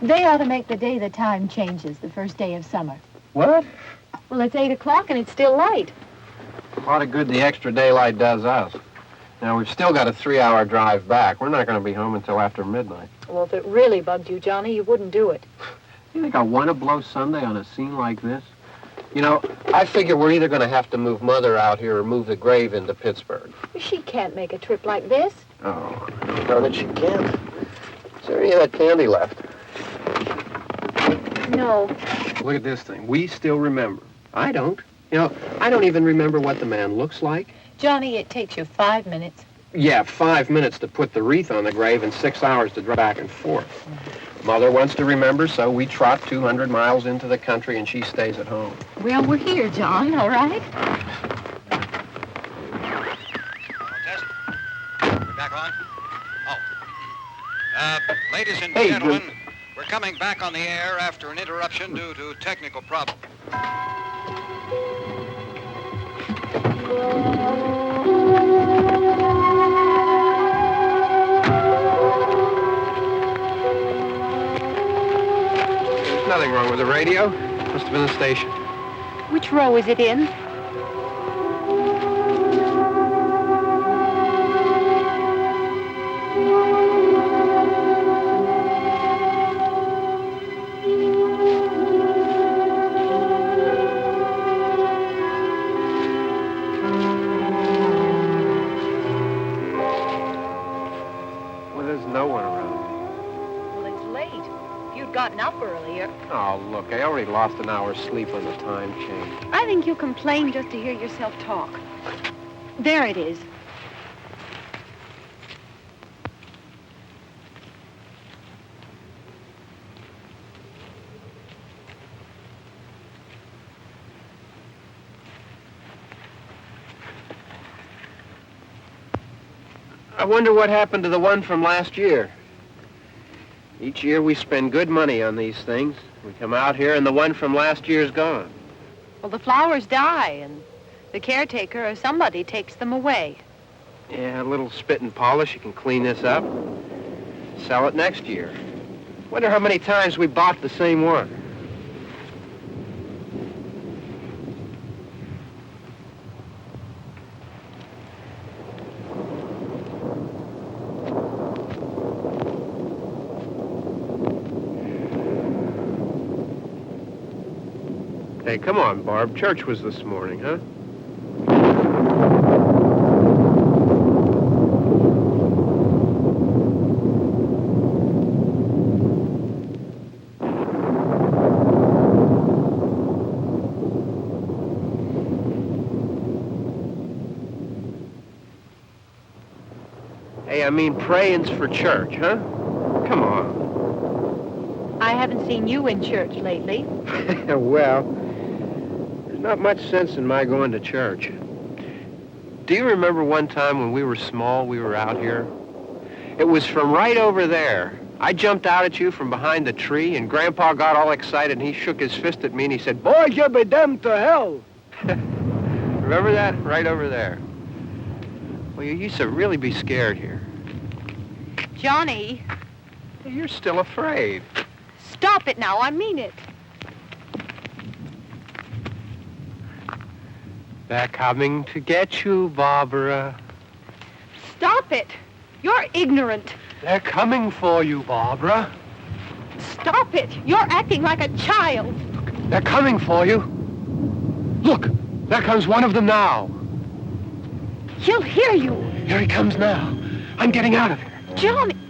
They ought to make the day the time changes, the first day of summer. What? Well, it's 8 o'clock and it's still light. A lot of good the extra daylight does us. Now, we've still got a 3-hour drive back. We're not going to be home until after midnight. Well, if it really bugged you, Johnny, you wouldn't do it. You think I want to blow Sunday on a scene like this? You know, I figure we're either going to have to move Mother out here or move the grave into Pittsburgh. She can't make a trip like this. Oh, I don't know that she can't. Is there any of that candy left? No. Look at this thing. We still remember. I don't. You know, I don't even remember what the man looks like. Johnny, it takes you 5 minutes. Yeah, 5 minutes to put the wreath on the grave and 6 hours to drive back and forth. Mother wants to remember, so we trot 200 miles into the country and she stays at home. Well, we're here, John, all right? Test. We're back on? Oh. Ladies and Hey, gentlemen, we're coming back on the air after an interruption due to technical problem. There's nothing wrong with the radio. Must have been the station. Which row is it in? Gotten up earlier. Oh, look, I already lost an hour's sleep on the time change. I think you complain just to hear yourself talk. There it is. I wonder what happened to the one from last year. Each year we spend good money on these things. We come out here and the one from last year's gone. Well, the flowers die and the caretaker or somebody takes them away. Yeah, a little spit and polish. You can clean this up. Sell it next year. Wonder how many times we bought the same one. Hey, come on, Barb. Church was this morning, huh? Hey, I mean, praying's for church, huh? Come on. I haven't seen you in church lately. Well, not much sense in my going to church. Do you remember one time when we were small, we were out here? It was from right over there. I jumped out at you from behind the tree, and Grandpa got all excited, and he shook his fist at me, and he said, "Boy, you be damned to hell." Remember that? Right over there. Well, you used to really be scared here. Johnny. You're still afraid. Stop it now. I mean it. They're coming to get you, Barbara. Stop it. You're ignorant. They're coming for you, Barbara. Stop it. You're acting like a child. They're coming for you. Look, there comes one of them now. He'll hear you. Here he comes now. I'm getting out of here. Johnny.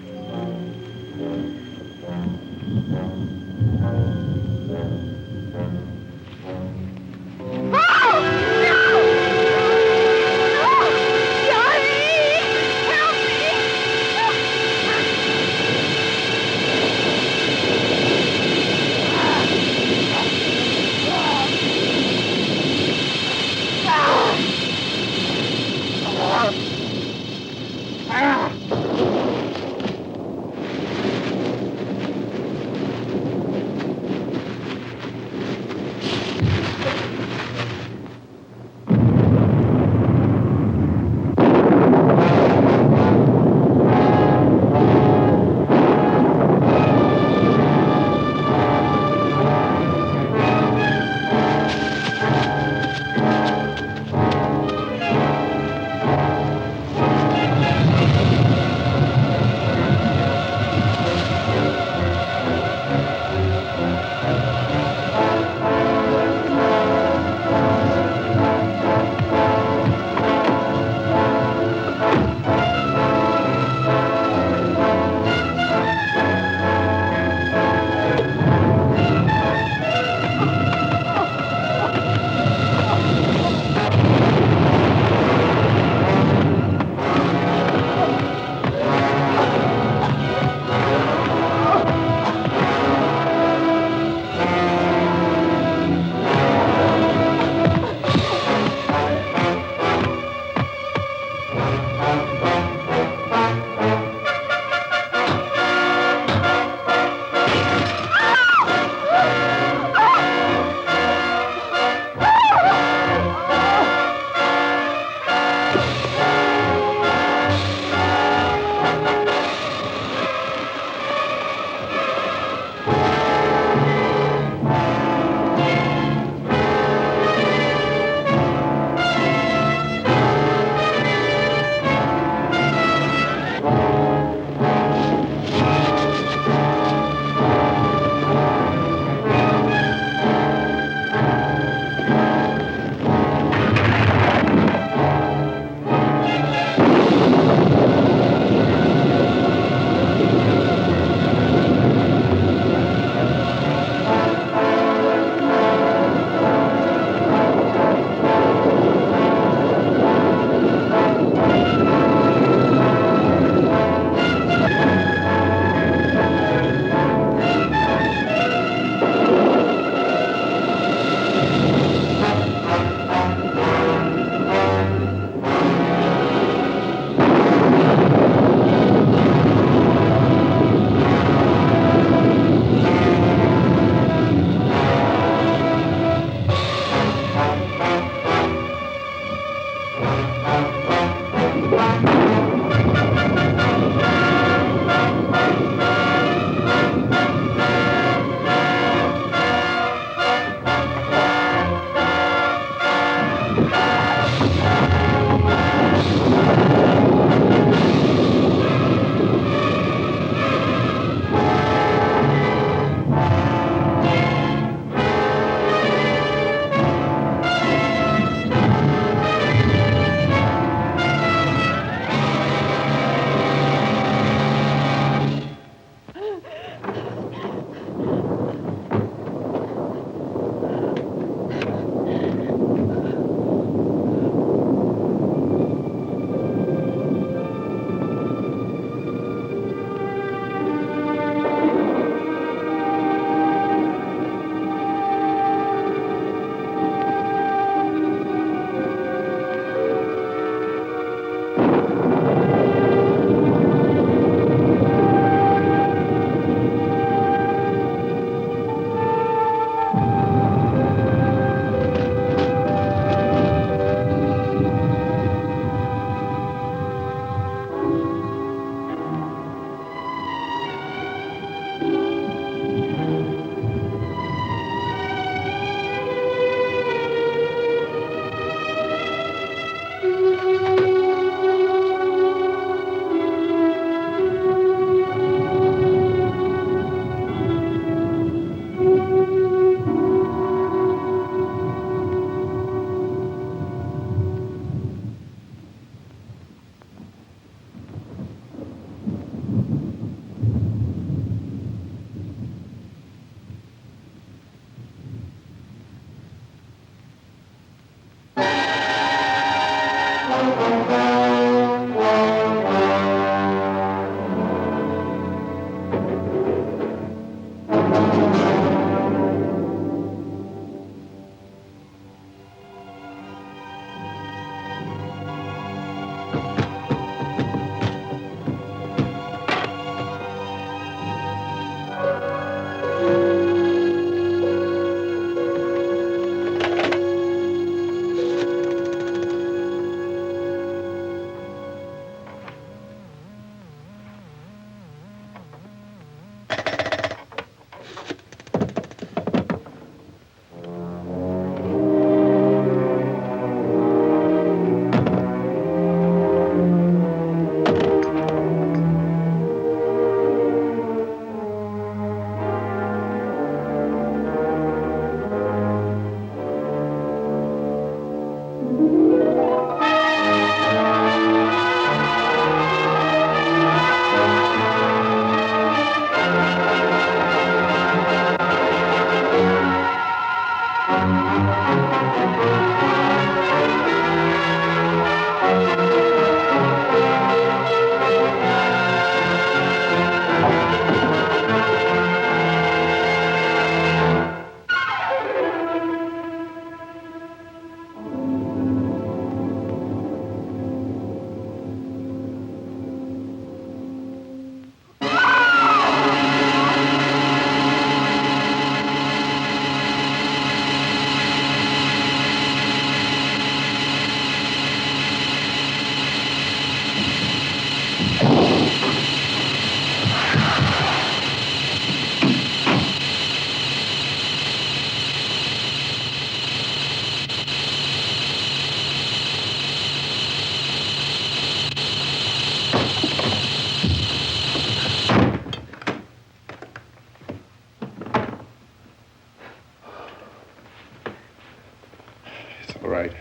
All right.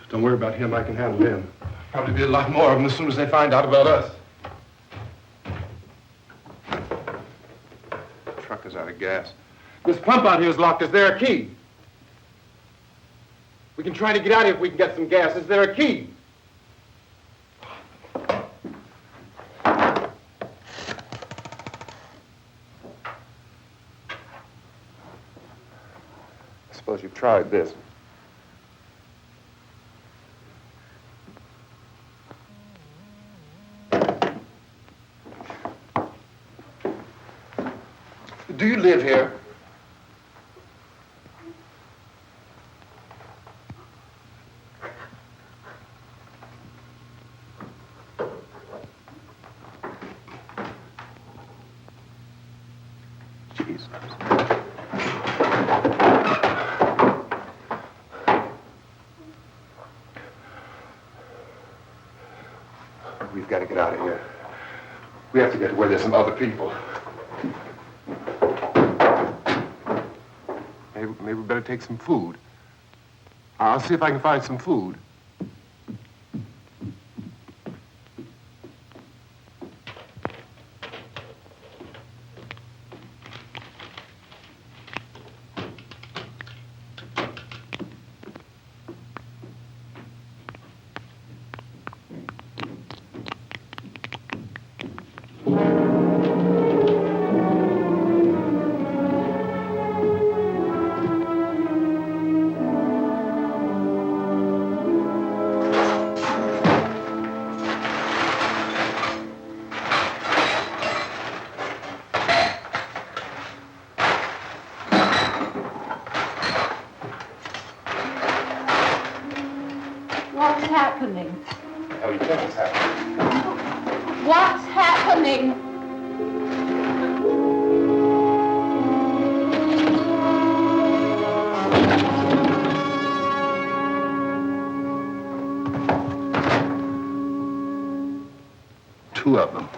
Don't worry about him. I can handle him. Probably be a lot more of them as soon as they find out about us. The truck is out of gas. This pump out here is locked. Is there a key? We can try to get out of here if we can get some gas. Is there a key? I suppose you've tried this. Do you live here? Jesus. We've got to get out of here. We have to get to where there's some other people. Maybe we better take some food. I'll see if I can find some food. What's happening? How do you think it's happening? What's happening? Two of them.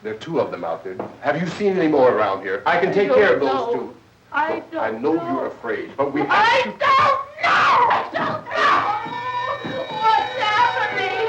There are two of them out there. Have you seen any more around here? I can take care of those two. I don't I know you're afraid, but we have I to... don't know! I don't know! What's happening?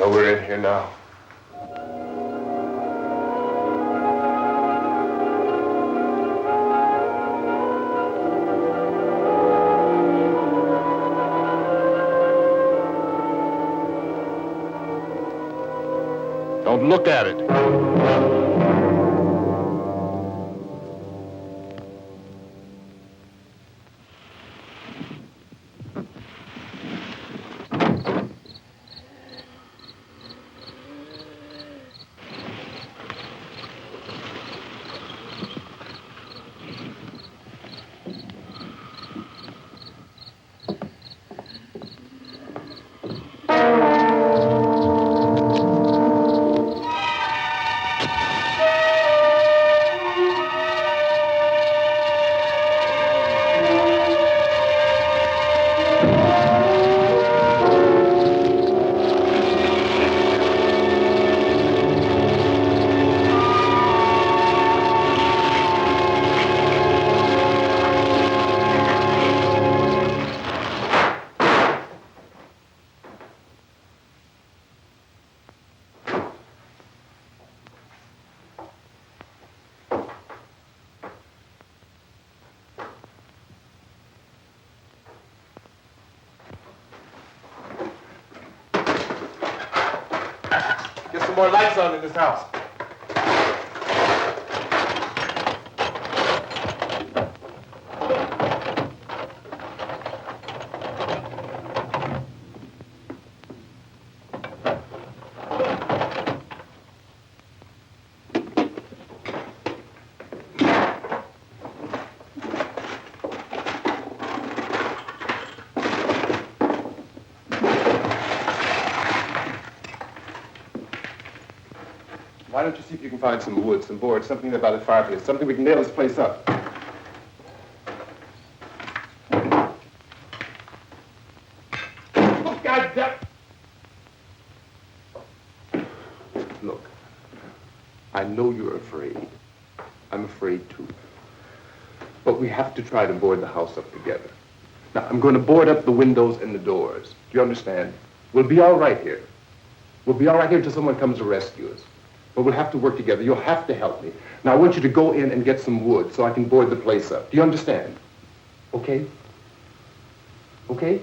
know we're in here now. Don't look at it. Get some more lights on in this house. Why don't you see if you can find some wood, some board, something about the fireplace, something we can nail this place up. Oh, God damn! Look, I know you're afraid. I'm afraid too. But we have to try to board the house up together. Now, I'm going to board up the windows and the doors. Do you understand? We'll be all right here. We'll be all right here until someone comes to rescue us. But we'll have to work together. You'll have to help me. Now, I want you to go in and get some wood so I can board the place up. Do you understand? Okay? Okay?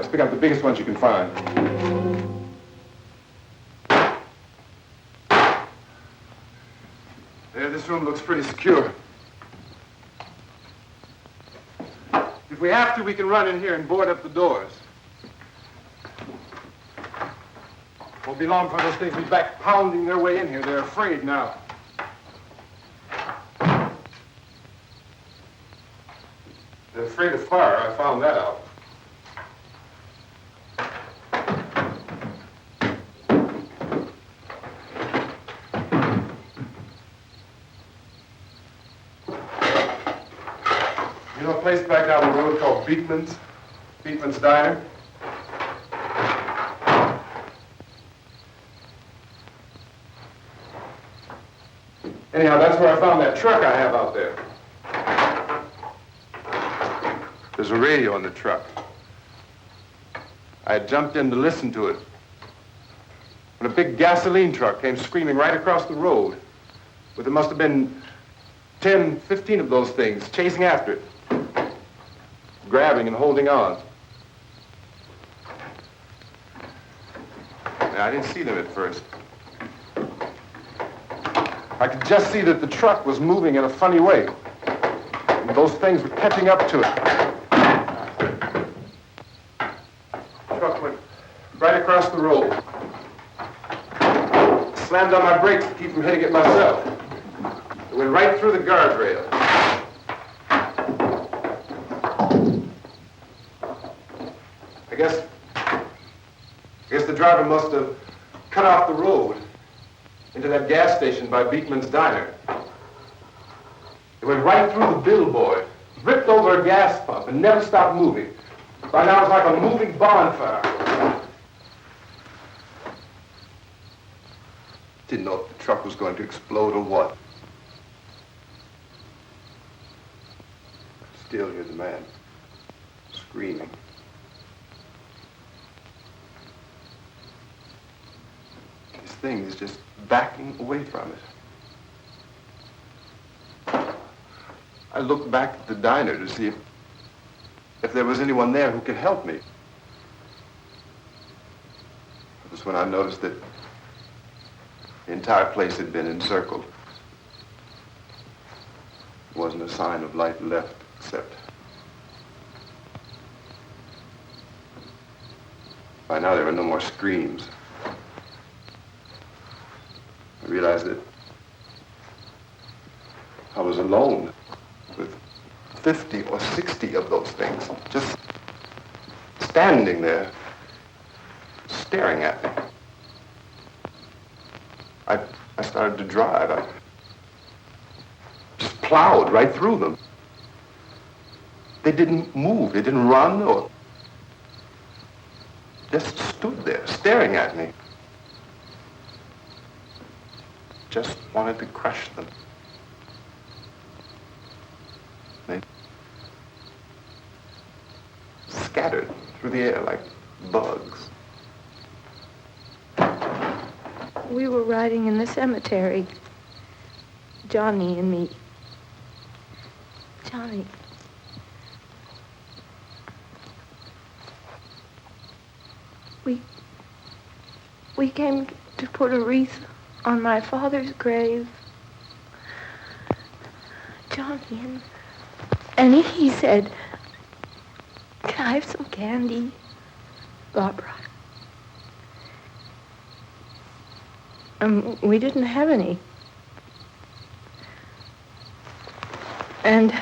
Just pick up the biggest ones you can find. There, this room looks pretty secure. If we have to, we can run in here and board up the doors. Won't be long for those things to be back pounding their way in here. They're afraid now. They're afraid of fire. I found that out. You know a place back down the road called Beekman's? Beekman's Diner? Anyhow, that's where I found that truck I have out there. There's a radio on the truck. I had jumped in to listen to it when a big gasoline truck came screaming right across the road. But there must have been 10, 15 of those things chasing after it, grabbing and holding on. Now, I didn't see them at first. I could just see that the truck was moving in a funny way. And those things were catching up to it. The truck went right across the road. Slammed on my brakes to keep from hitting it myself. It went right through the guardrail. I guess the driver must have cut off the road into that gas station by Beekman's Diner. It went right through the billboard, ripped over a gas pump, and never stopped moving. By now it's like a moving bonfire. Didn't know if the truck was going to explode or what. Still hear the man screaming. This thing is just backing away from it. I looked back at the diner to see if there was anyone there who could help me. It was when I noticed that the entire place had been encircled. There wasn't a sign of life left except by now there were no more screams. I realized that I was alone with 50 or 60 of those things, just standing there, staring at me. I started to drive. I just plowed right through them. They didn't move. They didn't run or just stood there, staring at me. Just wanted to crush them. They scattered through the air like bugs. We were riding in the cemetery, Johnny and me. Johnny. We came to put a wreath on my father's grave. Johnny, and he said, "Can I have some candy, Barbara?" We didn't have any. And,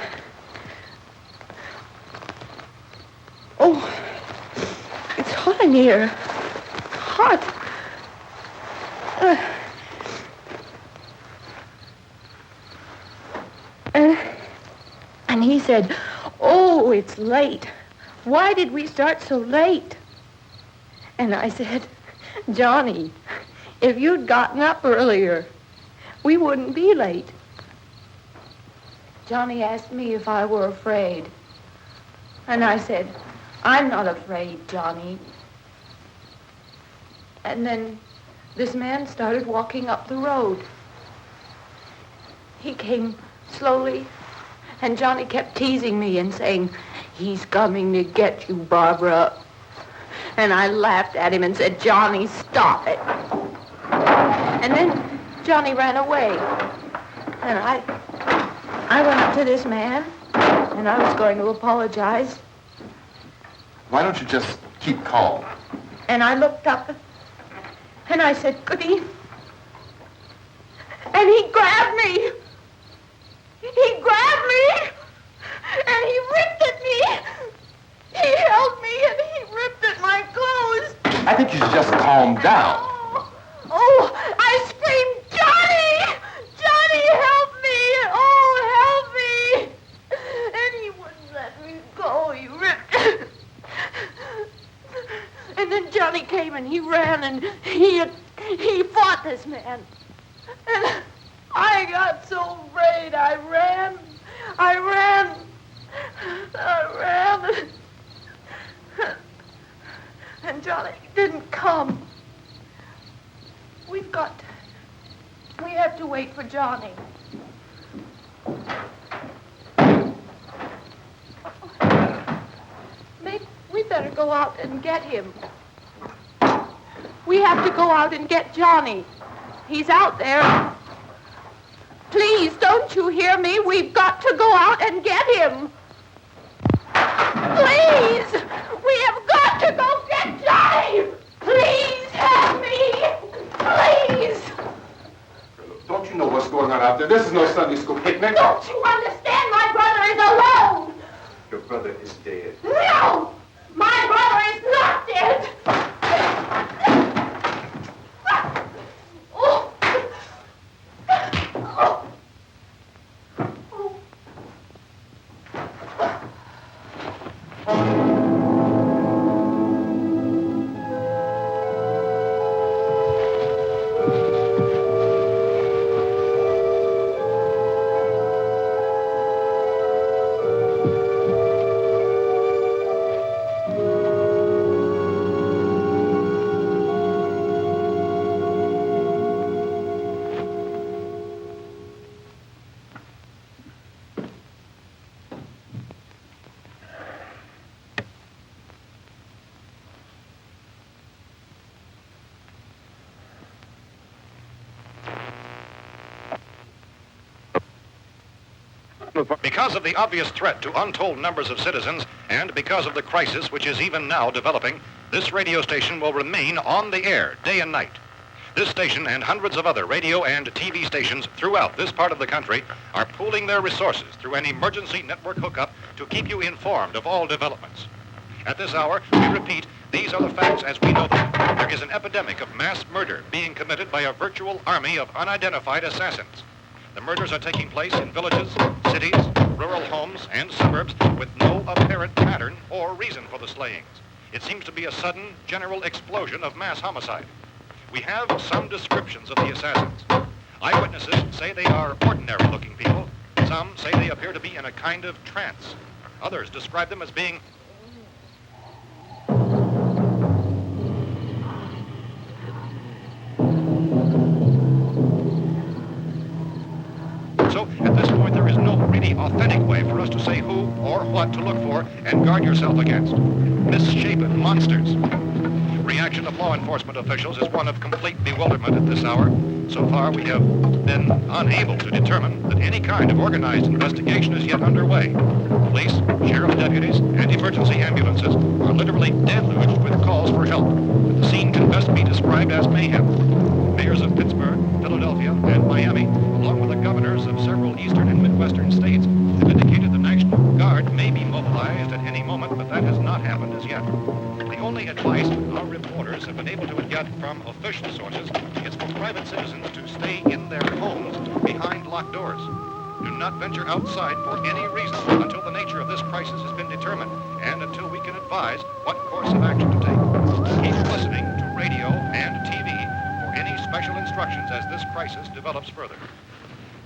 oh, it's hot in here. Hot. And he said, "Oh, it's late. Why did we start so late?" And I said, "Johnny, if you'd gotten up earlier, we wouldn't be late." Johnny asked me if I were afraid. And I said, "I'm not afraid, Johnny." And then this man started walking up the road. He came slowly, and Johnny kept teasing me and saying, "He's coming to get you, Barbara." And I laughed at him and said, Johnny, stop it. And then Johnny ran away. And I went up to this man, and I was going to apologize. Why don't you just keep calm? And I looked up, and I said, good evening. And he grabbed me. He grabbed me, and he ripped at me. He held me, and he ripped at my clothes. I think you should just calm down. Oh, I screamed, Johnny! Johnny, help me! Oh, help me! And he wouldn't let me go. He ripped. And then Johnny came and he ran and he fought this man. And I got so afraid. I ran. And Johnny didn't come. We have to wait for Johnny. We better go out and get him. We have to go out and get Johnny. He's out there. Please, don't you hear me? We've got to go out and get him. Please! We have got to go get Johnny! Please help me! Please! Don't you know what's going on out there? This is no Sunday school picnic. Don't you understand? My brother is alone! Your brother is dead. No! My brother is not dead! Oh. Oh. Because of the obvious threat to untold numbers of citizens, and because of the crisis which is even now developing, this radio station will remain on the air day and night. This station and hundreds of other radio and TV stations throughout this part of the country are pooling their resources through an emergency network hookup to keep you informed of all developments. At this hour, we repeat, these are the facts as we know them. There is an epidemic of mass murder being committed by a virtual army of unidentified assassins. The murders are taking place in villages, cities, rural homes, and suburbs with no apparent pattern or reason for the slayings. It seems to be a sudden, general explosion of mass homicide. We have some descriptions of the assassins. Eyewitnesses say they are ordinary-looking people. Some say they appear to be in a kind of trance. Others describe them as being So, at this point, there is no really authentic way for us to say who or what to look for and guard yourself against. Misshapen monsters. Reaction of law enforcement officials is one of complete bewilderment at this hour. So far, we have been unable to determine that any kind of organized investigation is yet underway. Police, sheriff's deputies, and emergency ambulances are literally deluged with calls for help. The scene can best be described as mayhem. Mayors of Pittsburgh, Philadelphia, and Miami, along with the governors of several eastern and midwestern states, have indicated the National Guard may be mobilized at any moment, but that has not happened as yet. The only advice our reporters have been able to get from official sources is for private citizens to stay in their homes behind locked doors. Do not venture outside for any reason until the nature of this crisis has been determined and until we can advise what course of action to take. Keep listening to radio and TV for any special instructions as this crisis develops further.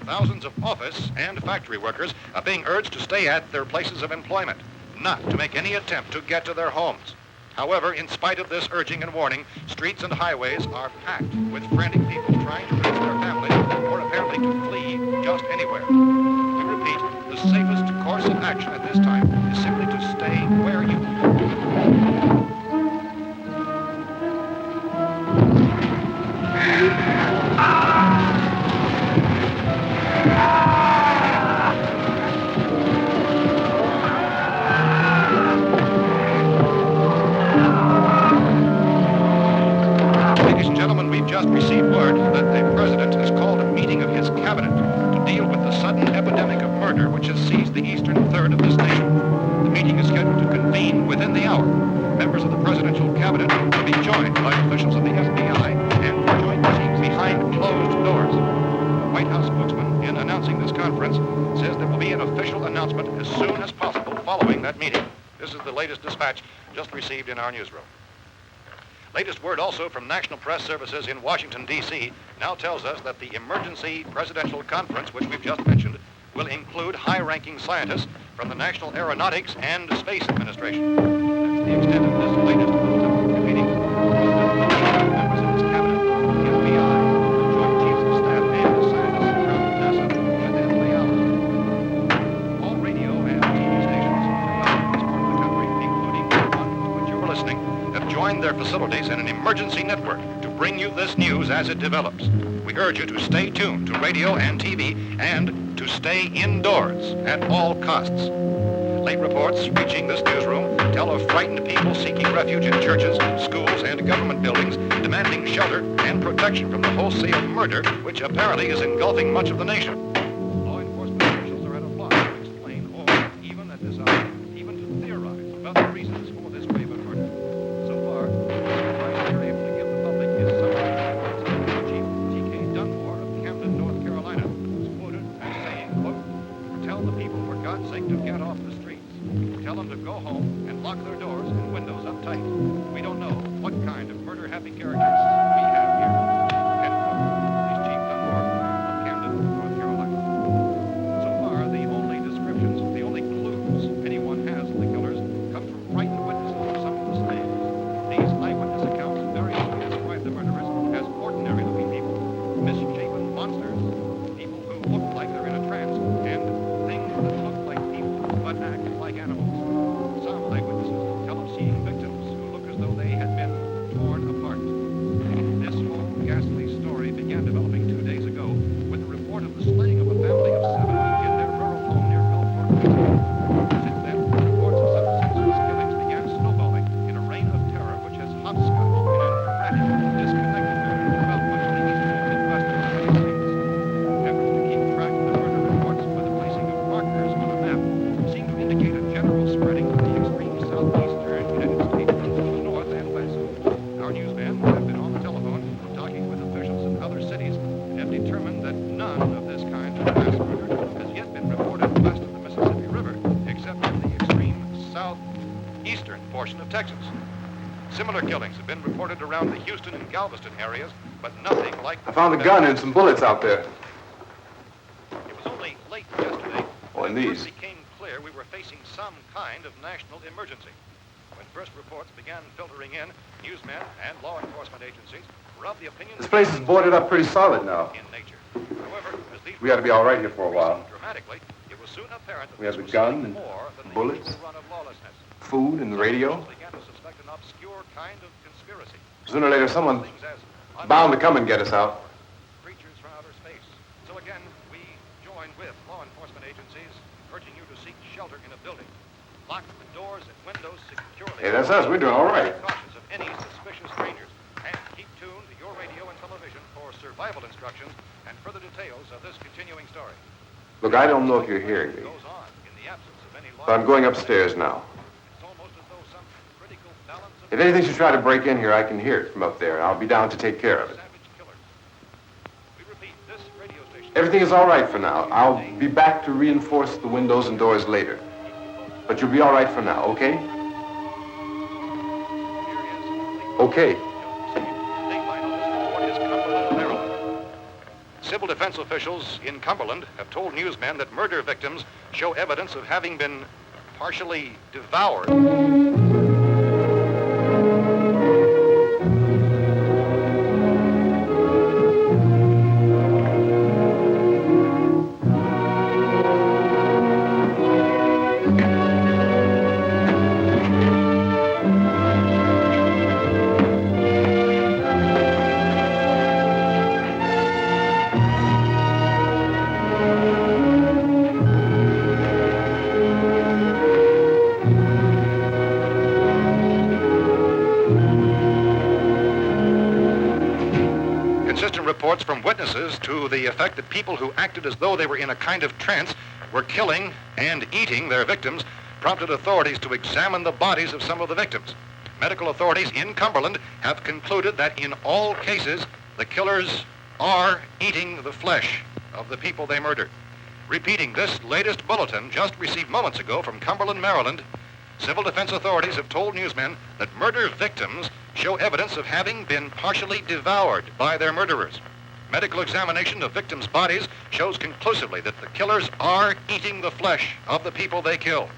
Thousands of office and factory workers are being urged to stay at their places of employment, not to make any attempt to get to their homes. However, in spite of this urging and warning, streets and highways are packed with frantic people trying to reach their families or apparently to flee just anywhere. We repeat, the safest course of action at this time is simply to stay where you are. received word that the president has called a meeting of his cabinet to deal with the sudden epidemic of murder which has seized the eastern third of this nation. The meeting is scheduled to convene within the hour. Members of the presidential cabinet will be joined by officials of the FBI and joint meetings behind closed doors. The White House spokesman, in announcing this conference, says there will be an official announcement as soon as possible following that meeting. This is the latest dispatch just received in our newsroom. Latest word also from National Press Services in Washington, D.C. now tells us that the emergency presidential conference, which we've just mentioned, will include high-ranking scientists from the National Aeronautics and Space Administration. That's the extent of this latest meeting. Members of his cabinet, the FBI, the Joint Chiefs of Staff, and the scientists from NASA within the hour. All radio and TV stations throughout this part of the country, including the one to which you're listening, have joined their facilities in an emergency network to bring you this news as it develops. We urge you to stay tuned to radio and TV and to stay indoors at all costs. Late reports reaching this newsroom tell of frightened people seeking refuge in churches, schools, and government buildings, demanding shelter and protection from the wholesale murder which apparently is engulfing much of the nation. Law enforcement officials are at a loss to explain or, even at this hour, even to theorize about the reasons for this craven murder. So far, the advice they're able to give the public is something Chief T.K. Dunmore of Camden, North Carolina, was quoted as saying, quote, "Tell the people, for God's sake, to get off the streets. Tell them to go home and lock their doors and windows up tight. We don't know what kind of murder-happy characters we have here." End quote. This Chief Dunmore of Camden, North Carolina. So far, the only descriptions, the only clues anyone has of the killers come from frightened witnesses of some of the slaves. These eyewitness accounts variously describe the murderers as ordinary-looking people, misshapen monsters, people who look like they're in a trance, and things that look like people but act like animals. Some eyewitnesses tell of seeing victims who look as though they had been torn apart. This whole ghastly story began developing 2 days ago with the report of the slaying of a family of 7 in their rural home near Gulfport, Mexico. Since then, reports of such senseless killings began snowballing in a reign of terror which has hopscotched in an erratic, disconnected manner throughout much of the eastern and midwestern United States. Efforts to keep track of the murder reports by the placing of markers on a map seem to indicate a general spreading of the extreme southeastern United States to the north and west. Our newsmen have been on the telephone talking with officials in other cities and have determined that none of this kind of mass murder has yet been reported west of the Mississippi River, except in the extreme southeastern portion of Texas. Similar killings have been reported around the Houston and Galveston areas, but nothing like I found a gun and some bullets out there. It was only late yesterday Oh, and when it these. first became clear we were facing some kind of national emergency. When first reports began filtering in, newsmen and law enforcement agencies were of the opinion This place is boarded up pretty solid now. in nature. However, as these We ought to be all right here for a while. dramatically, it was soon apparent that We have this the was gun something and more than the bullets. usual run of lawlessness. Food and the radio. Officials began to suspect an obscure kind of conspiracy. Sooner or later, someone's Things as bound to come and get us out. creatures from outer space. So again, we join with law enforcement agencies, urging you to seek shelter in a building. Lock the doors and windows securely. Hey, that's us. We're doing all right. Be cautious of any suspicious strangers, and keep tuned to your radio and television for survival instructions and further details of this continuing story. Look, I don't know if you're hearing me, Goes on in the absence of any law. but I'm going upstairs now. It's almost as though some critical balance of If anything should try to break in here, I can hear it from up there. I'll be down to take care of it. savage killers. We repeat, this radio station. Everything is all right for now. I'll be back to reinforce the windows and doors later. But you'll be all right for now, okay? Okay. Civil defense officials in Cumberland have told newsmen that murder victims show evidence of having been partially devoured. inconsistent reports from witnesses to the effect that people who acted as though they were in a kind of trance were killing and eating their victims prompted authorities to examine the bodies of some of the victims. Medical authorities in Cumberland have concluded that in all cases, the killers are eating the flesh of the people they murdered. Repeating this latest bulletin just received moments ago from Cumberland, Maryland, civil defense authorities have told newsmen that murder victims show evidence of having been partially devoured by their murderers. Medical examination of victims' bodies shows conclusively that the killers are eating the flesh of the people they killed.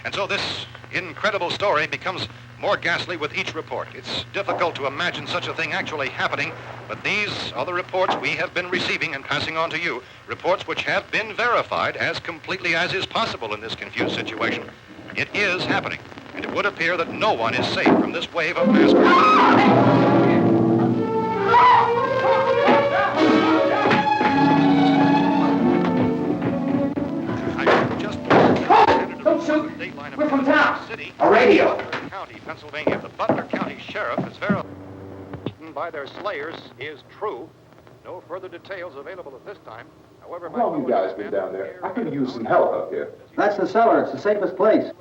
And so this incredible story becomes more ghastly with each report. It's difficult to imagine such a thing actually happening, but these are the reports we have been receiving and passing on to you, reports which have been verified as completely as is possible in this confused situation. It is happening, and it would appear that no one is safe from this wave of mass murder. Don't shoot! We're from town. A radio. County, Pennsylvania. The Butler County Sheriff has verified by their slayers is true. No further details available at this time. However, How long you guys been down there? I could use some help up here. That's the cellar. It's the safest place.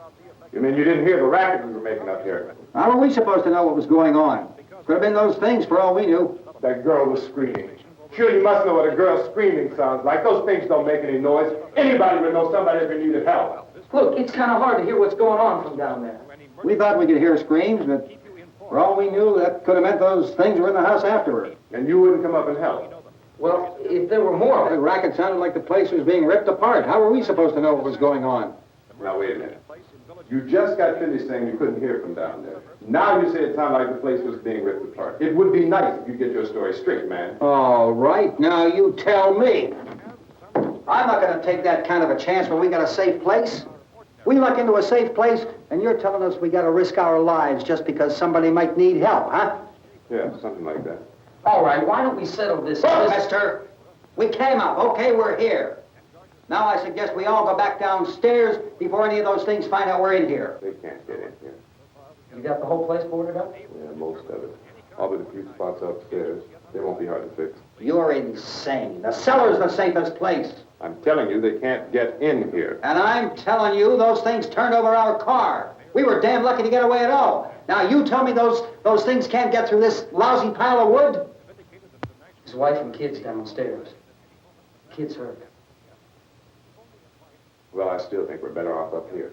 You mean you didn't hear the racket we were making up here? How were we supposed to know what was going on? Could have been those things for all we knew. That girl was screaming. Sure, you must know what a girl screaming sounds like. Those things don't make any noise. Anybody would know somebody ever needed help. Look, it's kind of hard to hear what's going on from down there. We thought we could hear screams, but for all we knew, that could have meant those things were in the house afterward. And you wouldn't come up and help? Well, if there were more... The racket sounded like the place was being ripped apart. How were we supposed to know what was going on? Now, wait a minute. You just got finished saying you couldn't hear from down there. Now you say it sounded like the place was being ripped apart. It would be nice if you get your story straight, man. All right, now you tell me. I'm not going to take that kind of a chance when we got a safe place. We luck into a safe place, and you're telling us we got to risk our lives just because somebody might need help, huh? Yeah, something like that. All right, why don't we settle this... Look, mister, we came up. Okay, we're here. Now I suggest we all go back downstairs before any of those things find out we're in here. They can't get in here. You got the whole place boarded up? Yeah, most of it. All but a few spots upstairs. They won't be hard to fix. You're insane. The cellar's the safest place. I'm telling you, they can't get in here. And I'm telling you, those things turned over our car. We were damn lucky to get away at all. Now you tell me those things can't get through this lousy pile of wood? His wife and kids downstairs. Kids hurt. Well, I still think we're better off up here.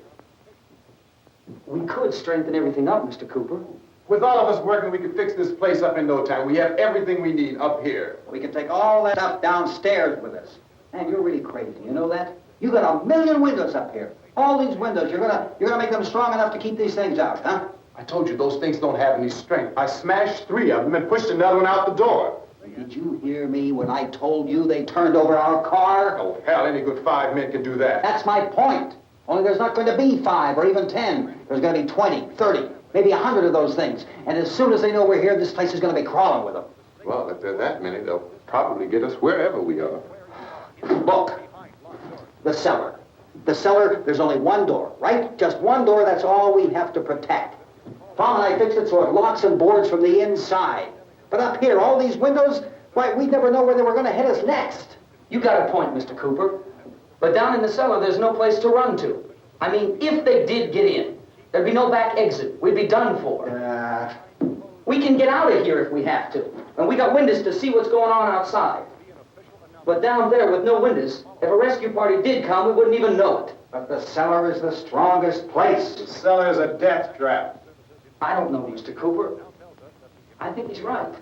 We could strengthen everything up, Mr. Cooper. With all of us working, we could fix this place up in no time. We have everything we need up here. We can take all that stuff downstairs with us. Man, you're really crazy, you know that? You got 1 million windows up here. All these windows, you're gonna make them strong enough to keep these things out, huh? I told you those things don't have any strength. I smashed 3 of them and pushed another one out the door. Did you hear me when I told you they turned over our car? Oh, hell, any good 5 men can do that. That's my point. Only there's not going to be 5 or even 10. There's going to be 20, 30, maybe 100 of those things. And as soon as they know we're here, this place is going to be crawling with them. Well, if there are that many, they'll probably get us wherever we are. Look, the cellar. The cellar, there's only one door, right? Just one door, that's all we have to protect. Tom and I fixed it so it locks and boards from the inside. But up here, all these windows, why, we'd never know where they were going to hit us next. You got a point, Mr. Cooper. But down in the cellar, there's no place to run to. I mean, if they did get in, there'd be no back exit. We'd be done for. We can get out of here if we have to. And we got windows to see what's going on outside. But down there with no windows, if a rescue party did come, we wouldn't even know it. But the cellar is the strongest place. The cellar is a death trap. I don't know, Mr. Cooper. I think he's right.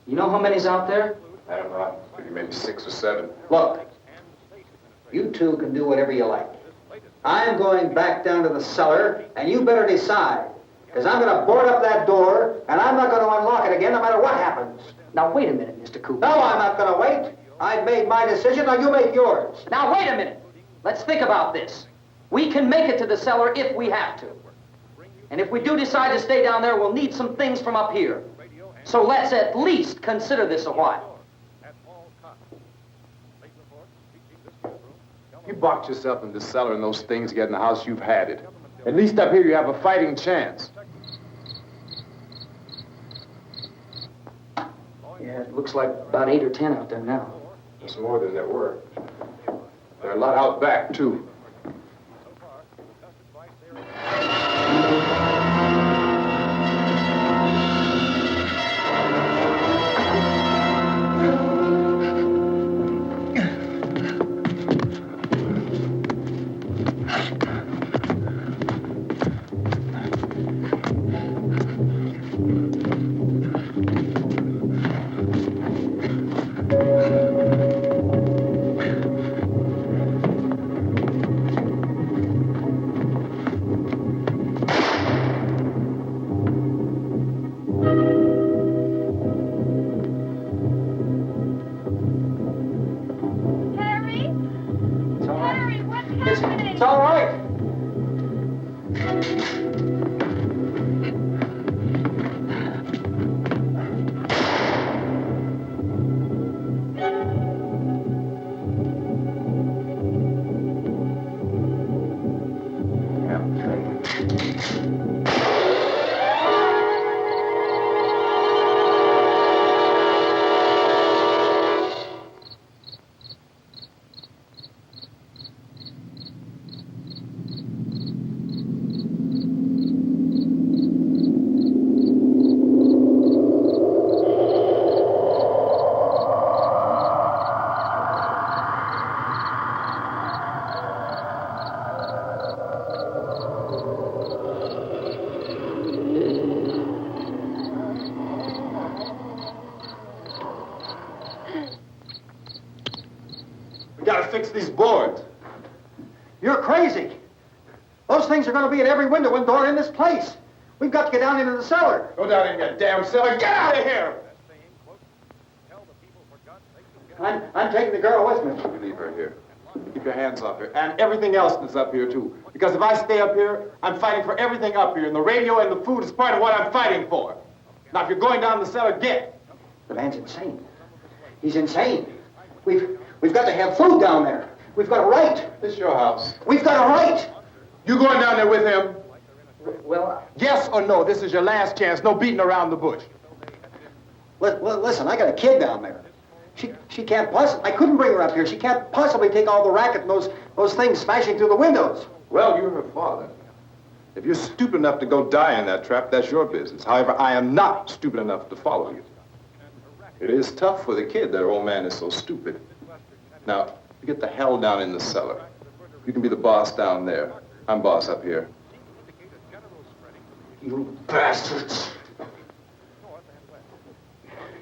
You know how many's out there? I don't know. Maybe 6 or 7. Look, you two can do whatever you like. I'm going back down to the cellar, and you better decide. Because I'm going to board up that door, and I'm not going to unlock it again no matter what happens. Now, wait a minute, Mr. Cooper. No, I'm not going to wait. I've made my decision, now you make yours. Now, wait a minute. Let's think about this. We can make it to the cellar if we have to. And if we do decide to stay down there, we'll need some things from up here. So let's at least consider this a while. You boxed yourself in the cellar and those things get in the house, you've had it. At least up here you have a fighting chance. Yeah, it looks like about 8 or 10 out there now. It's more than there were. There are a lot out back, too. It's all right. We gotta fix these boards. You're crazy. Those things are going to be at every window and door in this place. We've got to get down into the cellar. Go down in your damn cellar. Get out of here! I'm taking the girl with me. You leave her here. Keep your hands off her. And everything else that's up here, too. Because if I stay up here, I'm fighting for everything up here. And the radio and the food is part of what I'm fighting for. Now, if you're going down the cellar, get. The man's insane. He's insane. We've got to have food down there. We've got a right. This is your house. We've got a right. You going down there with him? Well, Yes or no? This is your last chance. No beating around the bush. Listen, I got a kid down there. She can't possibly. I couldn't bring her up here. She can't possibly take all the racket and those things smashing through the windows. Well, you're her father. If you're stupid enough to go die in that trap, that's your business. However, I am not stupid enough to follow you. It is tough for the kid that her old man is so stupid. Now, you get the hell down in the cellar. You can be the boss down there. I'm boss up here. You bastards.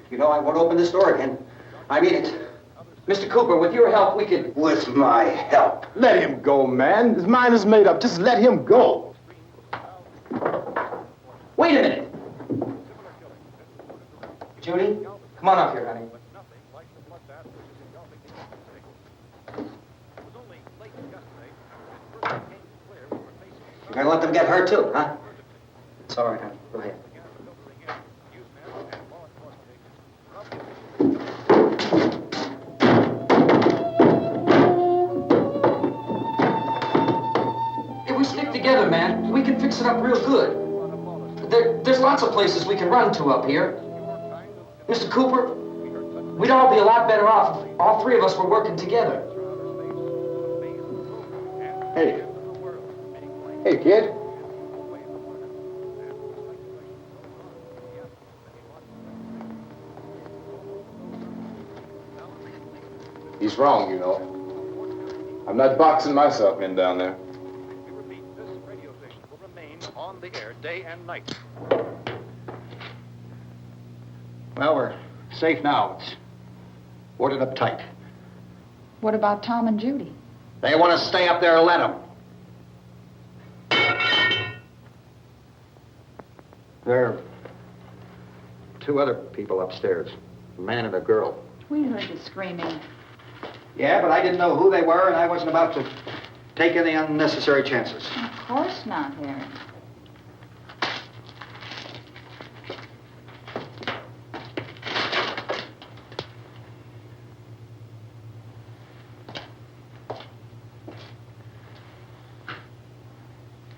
You know, I won't open this door again. I mean it. Mr. Cooper, with your help, we could... With my help. Let him go, man. His mind is made up. Just let him go. Wait a minute. Judy, come on up here, honey. You're gonna let them get hurt too, huh? It's all right, honey. Go ahead. If we stick together, man, we can fix it up real good. There's lots of places we can run to up here. Mr. Cooper, we'd all be a lot better off if all three of us were working together. Hey. Hey, kid. He's wrong, you know. I'm not boxing myself in down there. We repeat, this radio station will remain on the air day and night. Well, we're safe now. It's boarded up tight. What about Tom and Judy? They want to stay up there, let them. There are two other people upstairs, a man and a girl. We heard the screaming. Yeah, but I didn't know who they were, and I wasn't about to take any unnecessary chances. Of course not, Harry.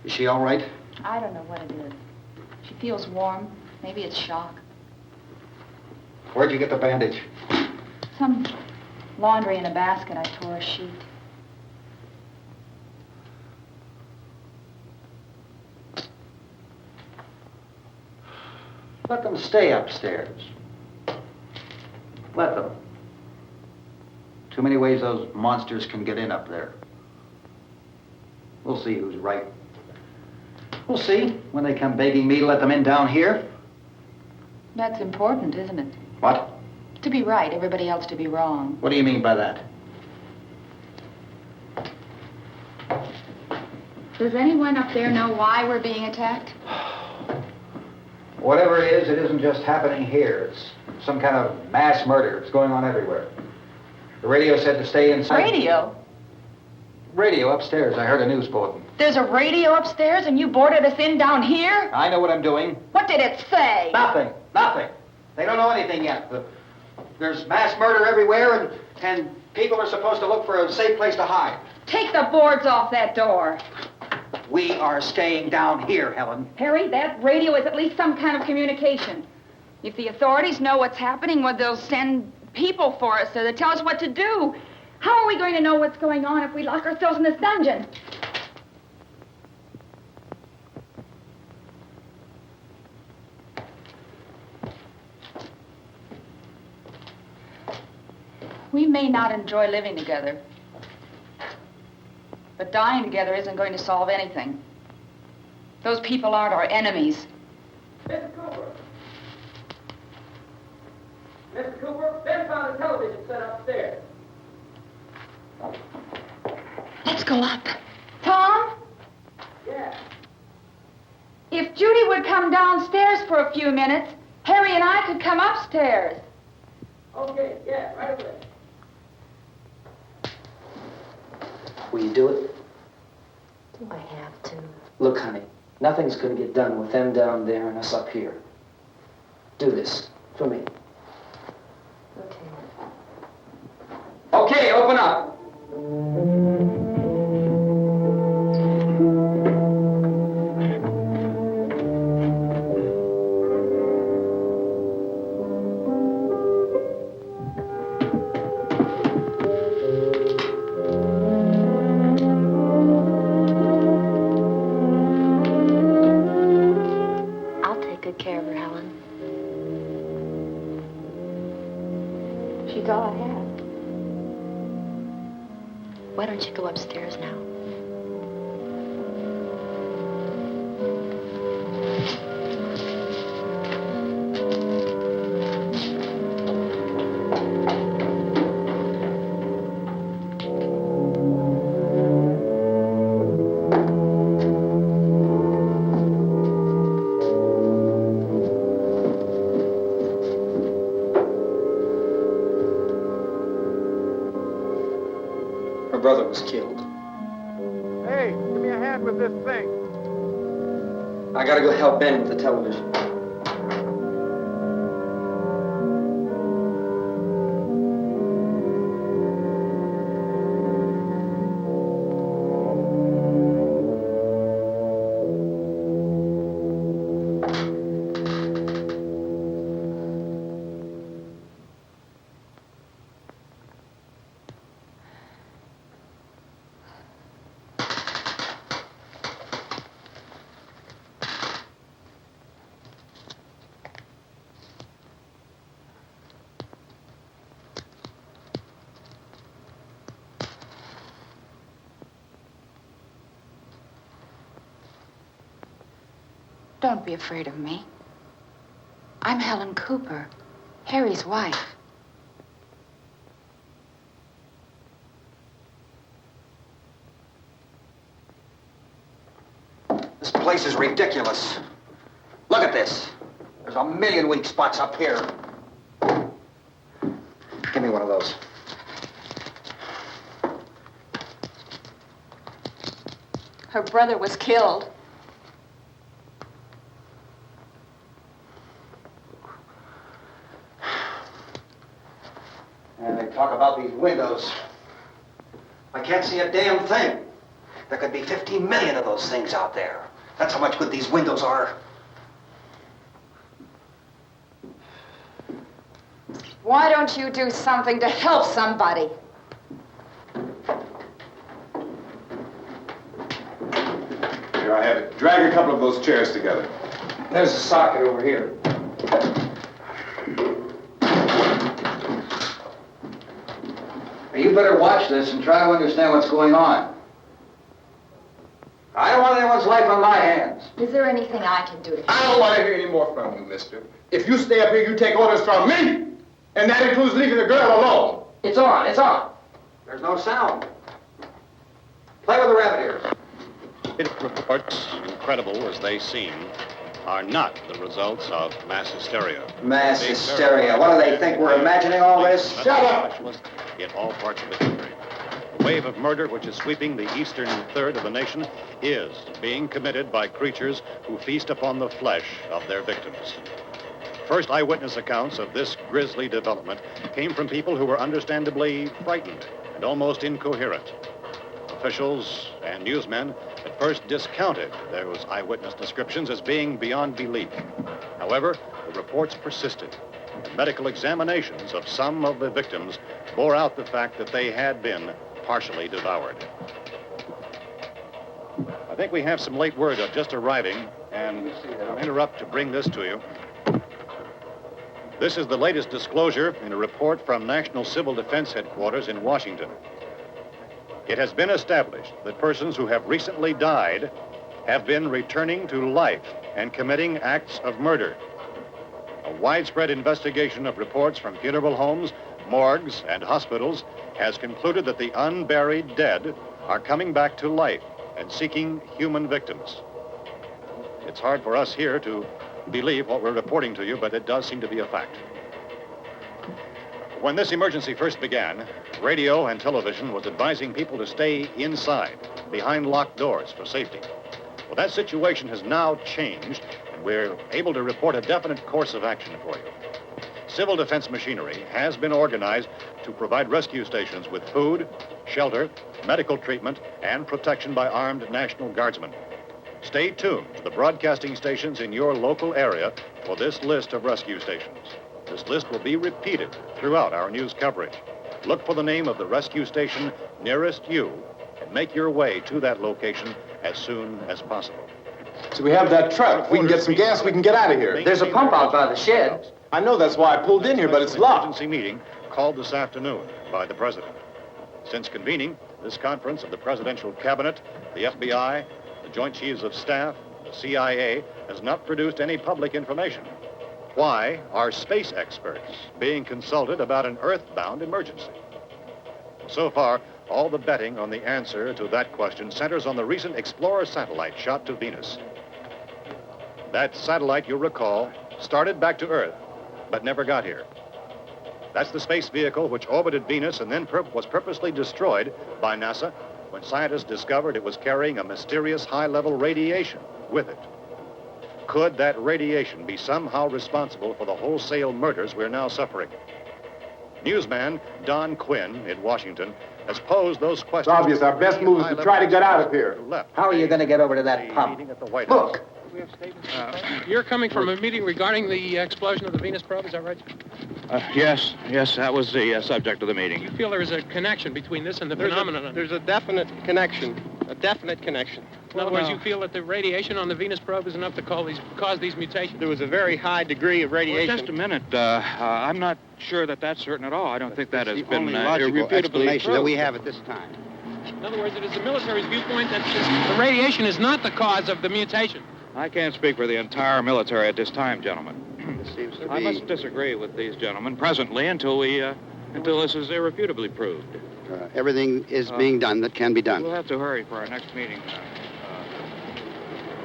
Is she all right? I don't know what it is. She feels warm. Maybe it's shock. Where'd you get the bandage? Some laundry in a basket. I tore a sheet. Let them stay upstairs. Let them. Too many ways those monsters can get in up there. We'll see who's right. We'll see when they come begging me to let them in down here. That's important, isn't it? What? To be right, everybody else to be wrong. What do you mean by that? Does anyone up there know why we're being attacked? Whatever it is, it isn't just happening here. It's some kind of mass murder. It's going on everywhere. The radio said to stay inside. Radio? Radio upstairs. I heard a news bulletin. There's a radio upstairs and you boarded us in down here? I know what I'm doing. What did it say? Nothing. Nothing. They don't know anything yet. There's mass murder everywhere, and people are supposed to look for a safe place to hide. Take the boards off that door. We are staying down here, Helen. Harry, that radio is at least some kind of communication. If the authorities know what's happening, well, they'll send people for us so they tell us what to do. How are we going to know what's going on if we lock ourselves in this dungeon? We may not enjoy living together, but dying together isn't going to solve anything. Those people aren't our enemies. Mr. Cooper! Mr. Cooper, Ben found a television set upstairs. Let's go up. Tom? Yeah. If Judy would come downstairs for a few minutes, Harry and I could come upstairs. Okay, yeah, right away. Will you do it? Do I have to? Look, honey, nothing's going to get done with them down there and us up here. Do this for me. Okay. Okay, open up. I'll take good care of her, Helen. She's all I have. Why don't you go upstairs now? Her brother was killed. Hey, give me a hand with this thing. I gotta go help Ben with the television. Don't be afraid of me. I'm Helen Cooper, Harry's wife. This place is ridiculous. Look at this. There's a million weak spots up here. Give me one of those. Her brother was killed. And they talk about these windows. I can't see a damn thing. There could be 15 million of those things out there. That's how much good these windows are. Why don't you do something to help somebody? Here, I have it. Drag a couple of those chairs together. There's a socket over here. You better watch this and try to understand what's going on. I don't want anyone's life on my hands. Is there anything I can do to I don't want to hear any more from you, mister. If you stay up here, you take orders from me. And that includes leaving the girl alone. It's on, it's on. There's no sound. Play with the rabbit ears. Reports, incredible as they seem, are not the results of mass hysteria. Mass hysteria. What do they think? We're imagining all this? Shut up! In all parts of the country. The wave of murder which is sweeping the eastern third of the nation is being committed by creatures who feast upon the flesh of their victims. First eyewitness accounts of this grisly development came from people who were understandably frightened and almost incoherent. Officials and newsmen at first discounted those eyewitness descriptions as being beyond belief. However, the reports persisted. And medical examinations of some of the victims bore out the fact that they had been partially devoured. I think we have some late word just arriving, and I'll interrupt to bring this to you. This is the latest disclosure in a report from National Civil Defense Headquarters in Washington. It has been established that persons who have recently died have been returning to life and committing acts of murder. A widespread investigation of reports from funeral homes, morgues, and hospitals has concluded that the unburied dead are coming back to life and seeking human victims. It's hard for us here to believe what we're reporting to you, but it does seem to be a fact. When this emergency first began, radio and television was advising people to stay inside, behind locked doors for safety. Well, that situation has now changed, and we're able to report a definite course of action for you. Civil defense machinery has been organized to provide rescue stations with food, shelter, medical treatment, and protection by armed National Guardsmen. Stay tuned to the broadcasting stations in your local area for this list of rescue stations. This list will be repeated throughout our news coverage. Look for the name of the rescue station nearest you and make your way to that location as soon as possible. So we have that truck. If we can get some gas, we can get out of here. There's a pump out by the shed. I know, that's why I pulled in here, but it's locked. Emergency meeting called this afternoon by the president. Since convening this conference of the presidential cabinet, the FBI, the Joint Chiefs of Staff, the CIA has not produced any public information. Why are space experts being consulted about an earthbound emergency? So far, all the betting on the answer to that question centers on the recent Explorer satellite shot to Venus. That satellite, you'll recall, started back to Earth, but never got here. That's the space vehicle which orbited Venus and then was purposely destroyed by NASA when scientists discovered it was carrying a mysterious high-level radiation with it. Could that radiation be somehow responsible for the wholesale murders we're now suffering? Newsman Don Quinn in Washington has posed those questions. It's obvious our best move is to try to get out of here. How are you going to get over to that pump? Look. You're coming from a meeting regarding the explosion of the Venus probe, is that right? Yes, that was the subject of the meeting. You feel there is a connection between this and the phenomenon? There's a definite connection. In other words, you feel that the radiation on the Venus probe is enough to cause these mutations? There was a very high degree of radiation. Well, just a minute. I'm not sure that that's certain at all. I don't think that has been logical explanation that we have at this time. In other words, it is the military's viewpoint that the radiation is not the cause of the mutation. I can't speak for the entire military at this time, gentlemen. This seems to be... I must disagree with these gentlemen presently until this is irrefutably proved. Everything is being done that can be done. We'll have to hurry for our next meeting.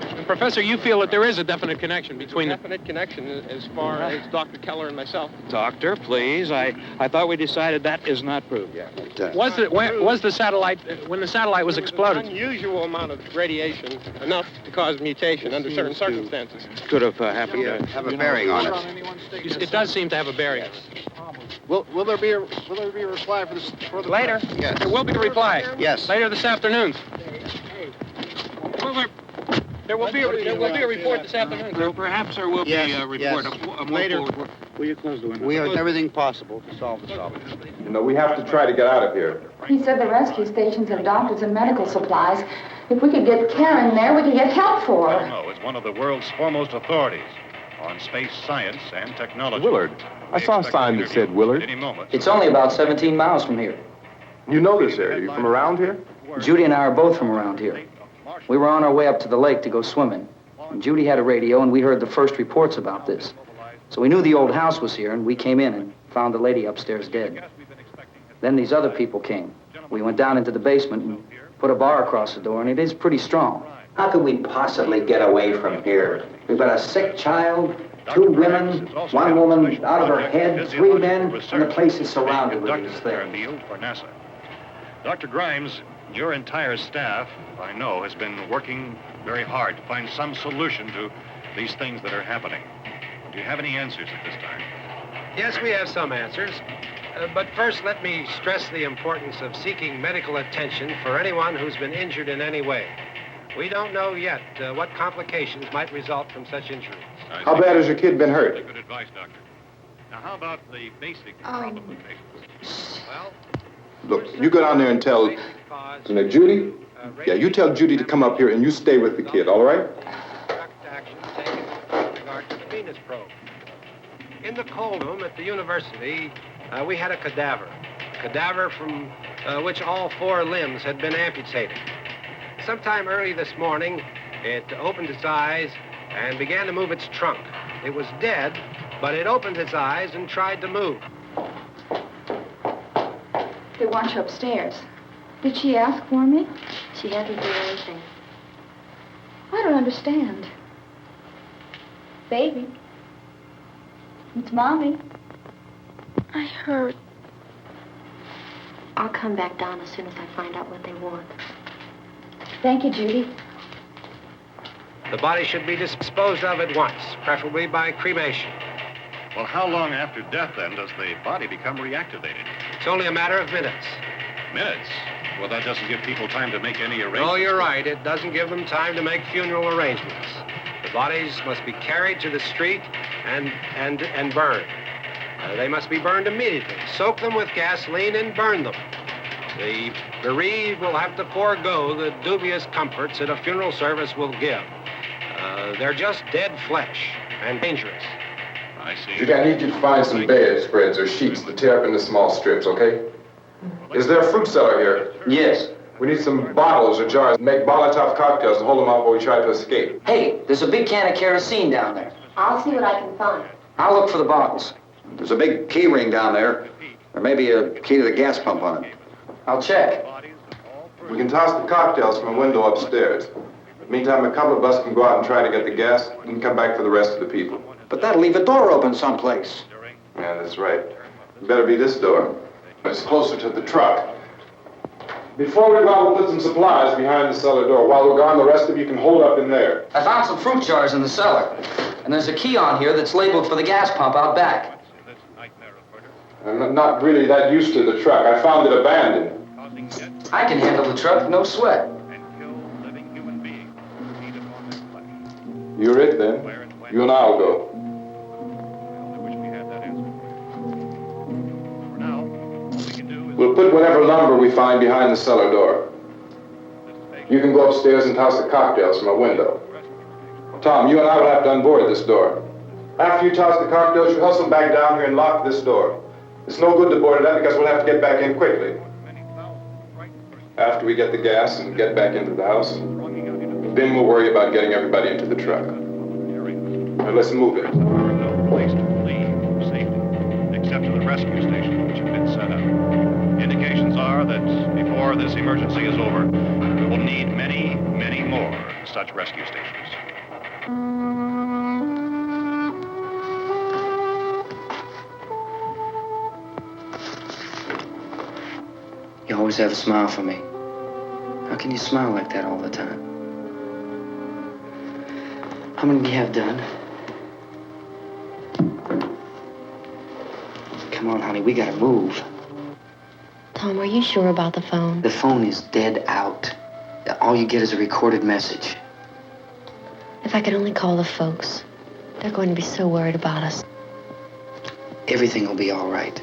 And Professor, you feel that there is a definite connection between Definite connection as far as Dr. Keller and myself. Doctor, please. I thought we decided that is not proved yet. Was the satellite, when the satellite was exploded? An unusual amount of radiation, enough to cause mutation under certain circumstances. Could have happened. Have a bearing on it. It does seem to have a bearing. Will there be a reply for the later? Yes. There will be a reply. Yes. Later this afternoon. There will be a report this afternoon. Perhaps there will be a report. Yes. Later. Will you close the window? We are doing everything possible to solve the problem. You know, we have to try to get out of here. He said the rescue stations have doctors and medical supplies. If we could get Karen there, we could get help for her. No, it's one of the world's foremost authorities on space science and technology. Willard. I saw a sign that said Willard. Any moment. It's only about 17 miles from here. You know this area. You from around here? Judy and I are both from around here. We were on our way up to the lake to go swimming. And Judy had a radio, and we heard the first reports about this. So we knew the old house was here, and we came in and found the lady upstairs dead. Then these other people came. We went down into the basement and put a bar across the door, and it is pretty strong. How could we possibly get away from here? We've got a sick child, 2 women, 1 woman out of her head, 3 men, and the place is surrounded with these things. For NASA. Dr. Grimes, your entire staff, I know, has been working very hard to find some solution to these things that are happening. Do you have any answers at this time? Yes, we have some answers. But first, let me stress the importance of seeking medical attention for anyone who's been injured in any way. We don't know yet what complications might result from such injuries. How bad has your kid been hurt? Good advice, Doctor. Now, how about the basic problem of patients? Well, Look, you go down there and tell, Judy? Yeah, you tell Judy to come up here and you stay with the kid, all right? Action taken with regard to the Venus probe. In the cold room at the university, we had a cadaver from which all 4 limbs had been amputated. Sometime early this morning, it opened its eyes and began to move its trunk. It was dead, but it opened its eyes and tried to move. They want you upstairs. Did she ask for me? She hasn't done anything. I don't understand. Baby. It's Mommy. I heard. I'll come back down as soon as I find out what they want. Thank you, Judy. The body should be disposed of at once, preferably by cremation. well, how long after death, then, does the body become reactivated? It's only a matter of minutes. Minutes? Well, that doesn't give people time to make any arrangements. Oh, you're right. It doesn't give them time to make funeral arrangements. The bodies must be carried to the street and burned. They must be burned immediately. Soak them with gasoline and burn them. The bereaved will have to forego the dubious comforts that a funeral service will give. They're just dead flesh and dangerous. I see. Judy, I need you to find some bedspreads or sheets to tear up into small strips, okay? Is there a fruit cellar here? Yes. We need some bottles or jars to make Molotov cocktails and hold them out while we try to escape. Hey, there's a big can of kerosene down there. I'll see what I can find. I'll look for the bottles. There's a big key ring down there. There may be a key to the gas pump on it. I'll check. We can toss the cocktails from a window upstairs. Meantime, a couple of us can go out and try to get the gas and come back for the rest of the people. But that'll leave a door open someplace. Yeah, that's right. It better be this door. It's closer to the truck. Before we go out, we'll put some supplies behind the cellar door. While we're gone, the rest of you can hold up in there. I found some fruit jars in the cellar. And there's a key on here that's labeled for the gas pump out back. I'm not really that used to the truck. I found it abandoned. I can handle the truck, no sweat. You're it, then. You and I'll go. We'll put whatever lumber we find behind the cellar door. You can go upstairs and toss the cocktails from a window. Tom, you and I will have to unboard this door. After you toss the cocktails, you hustle back down here and lock this door. It's no good to board it up because we'll have to get back in quickly. After we get the gas and get back into the house, then we'll worry about getting everybody into the truck. Now let's move it. No place to flee for safety, except to the rescue station, which have been set up. Indications are that before this emergency is over, we will need many, many more such rescue stations. You always have a smile for me. How can you smile like that all the time? How many do you have done? Come on, honey, we gotta move. Tom, are you sure about the phone? The phone is dead out. All you get is a recorded message. If I could only call the folks. They're going to be so worried about us. Everything will be all right.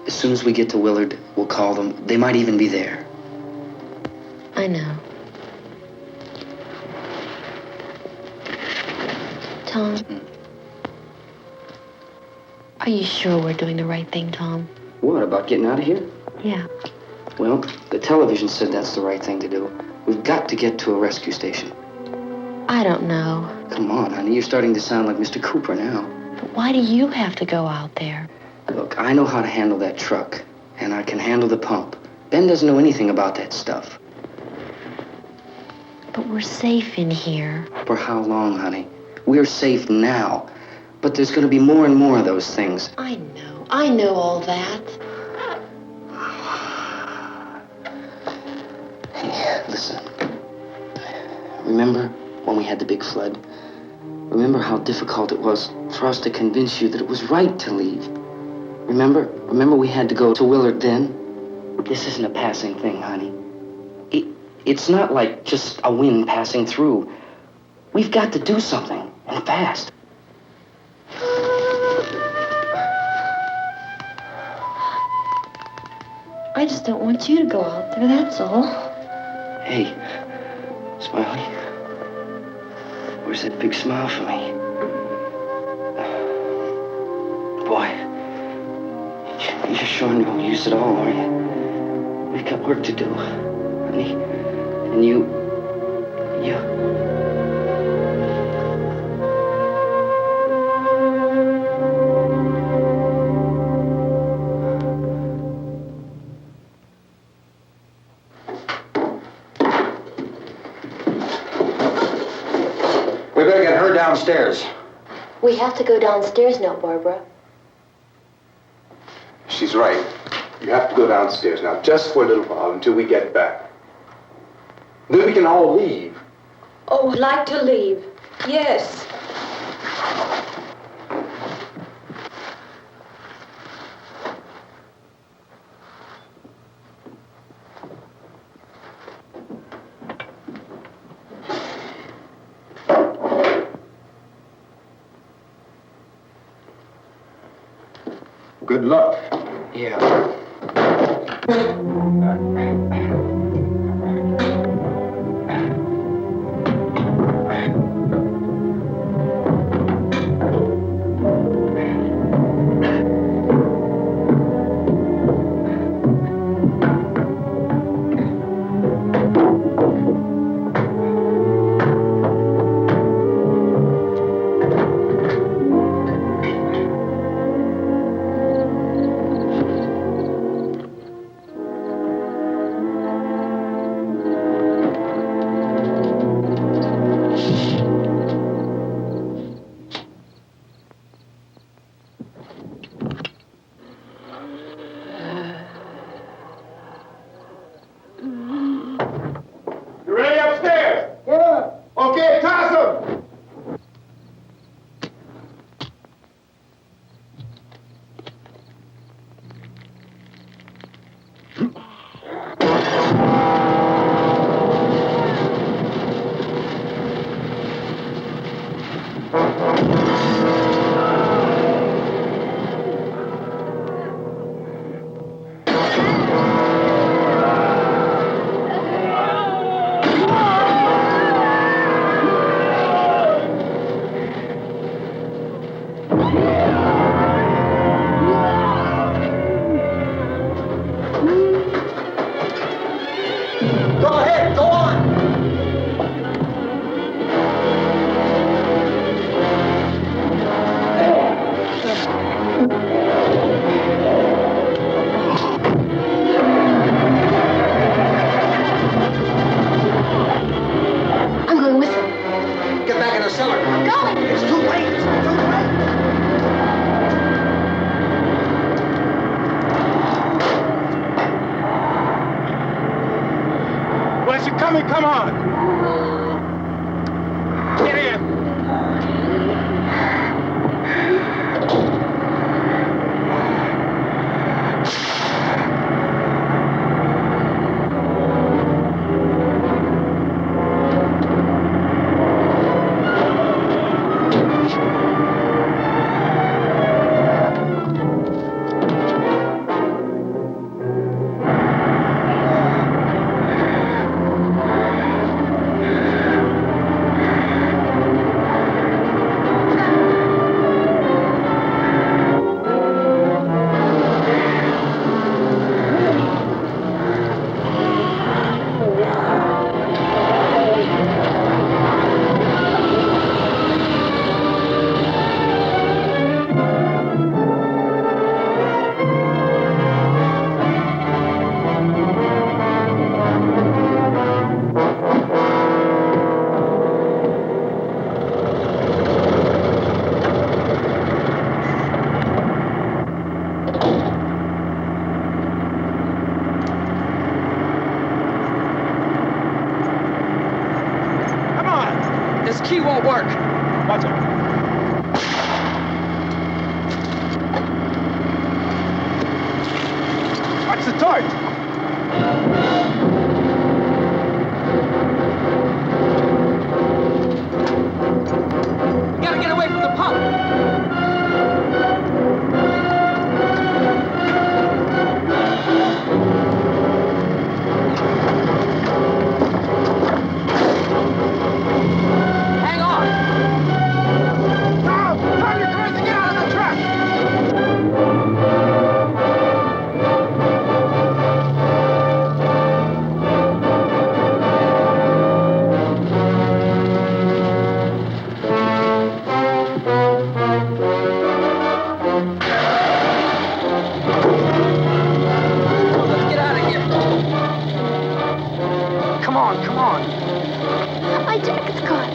As soon as we get to Willard, we'll call them. They might even be there. I know. Tom? Are you sure we're doing the right thing, Tom? What, about getting out of here? Yeah. Well, the television said that's the right thing to do. We've got to get to a rescue station. I don't know. Come on, honey. You're starting to sound like Mr. Cooper now. But why do you have to go out there? Look, I know how to handle that truck, and I can handle the pump. Ben doesn't know anything about that stuff. But we're safe in here. For how long, honey? We're safe now. But there's going to be more and more of those things. I know. I know all that. Hey, listen. Remember when we had the big flood? Remember how difficult it was for us to convince you that it was right to leave? Remember we had to go to Willard then? This isn't a passing thing, honey. It's not like just a wind passing through. We've got to do something, and fast. I just don't want you to go out there, that's all. Hey, Smiley. Where's that big smile for me? Boy, you're sure no use at all, are you? We've got work to do, honey. And you... We better get her downstairs. We have to go downstairs now, Barbara. She's right. You have to go downstairs now, just for a little while, until we get back. Then we can all leave. Oh, I'd like to leave. Yes. Good luck. Yeah. Come on! Get in! work. Watch it. Watch the torch. We gotta get away from the pump. Hang on. Now, turn your cars and get out of the truck. Let's get out of here. Come on, come on. My jacket's caught.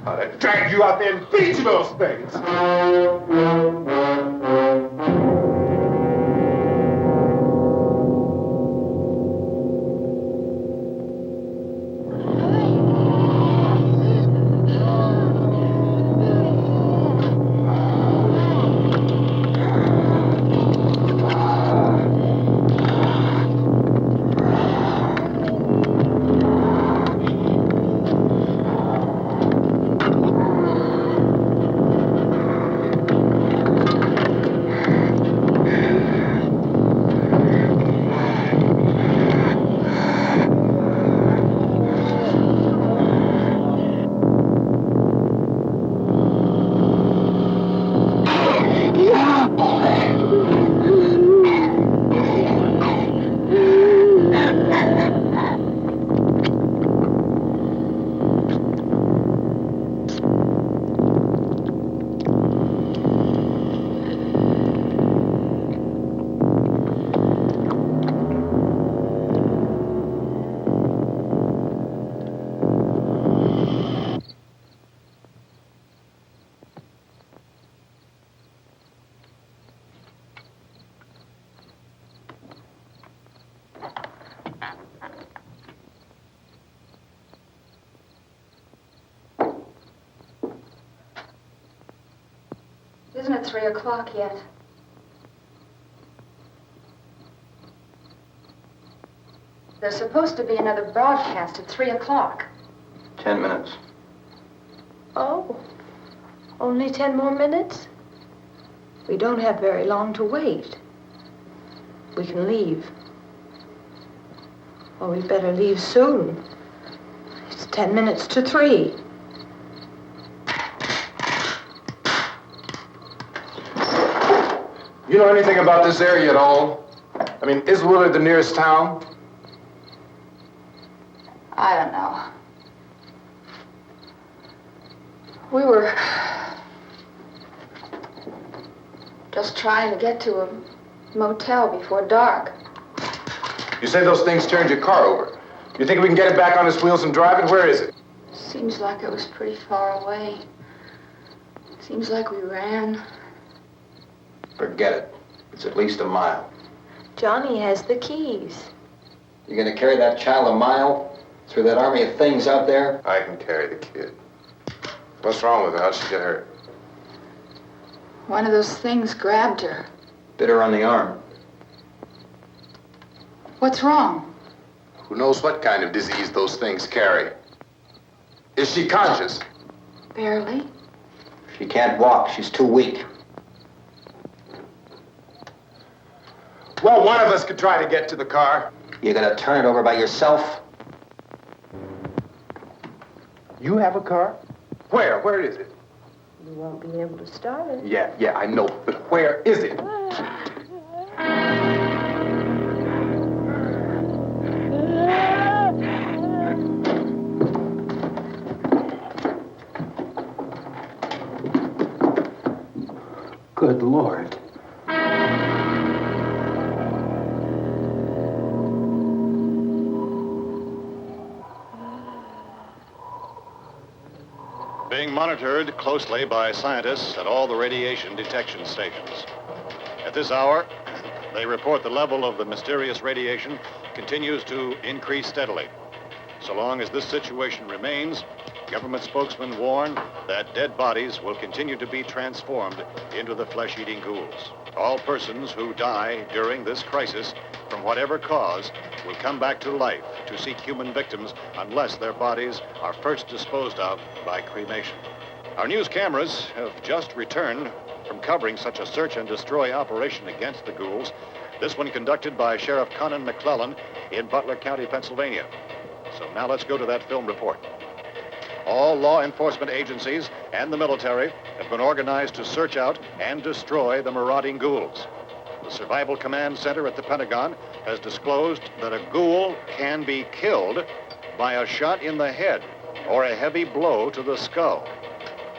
I'd drag you out there and feed you those things. Isn't it 3 o'clock yet? There's supposed to be another broadcast at 3 o'clock. 10 minutes. Oh, only 10 more minutes? We don't have very long to wait. We can leave. Well, we'd better leave soon. It's 10 minutes to 3. You know anything about this area at all? I mean, is Willard the nearest town? I don't know. We were just trying to get to a motel before dark. You say those things turned your car over. You think we can get it back on its wheels and drive it? Where is it? Seems like it was pretty far away. Seems like we ran. Forget it. It's at least a mile. Johnny has the keys. You gonna carry that child a mile through that army of things out there? I can carry the kid. What's wrong with her? How'd she get hurt? One of those things grabbed her. Bit her on the arm. What's wrong? Who knows what kind of disease those things carry? Is she conscious? Barely. She can't walk. She's too weak. Well, one of us could try to get to the car. You gonna turn it over by yourself? You have a car? Where? Where is it? You won't be able to start it. Yeah, I know. But where is it? Good Lord. Being monitored closely by scientists at all the radiation detection stations. At this hour, they report the level of the mysterious radiation continues to increase steadily. So long as this situation remains, government spokesmen warn that dead bodies will continue to be transformed into the flesh-eating ghouls. All persons who die during this crisis, from whatever cause, will come back to life to seek human victims unless their bodies are first disposed of by cremation. Our news cameras have just returned from covering such a search and destroy operation against the ghouls, this one conducted by Sheriff Conan McClellan in Butler County, Pennsylvania. So now let's go to that film report. All law enforcement agencies and the military have been organized to search out and destroy the marauding ghouls. The Survival Command Center at the Pentagon has disclosed that a ghoul can be killed by a shot in the head or a heavy blow to the skull.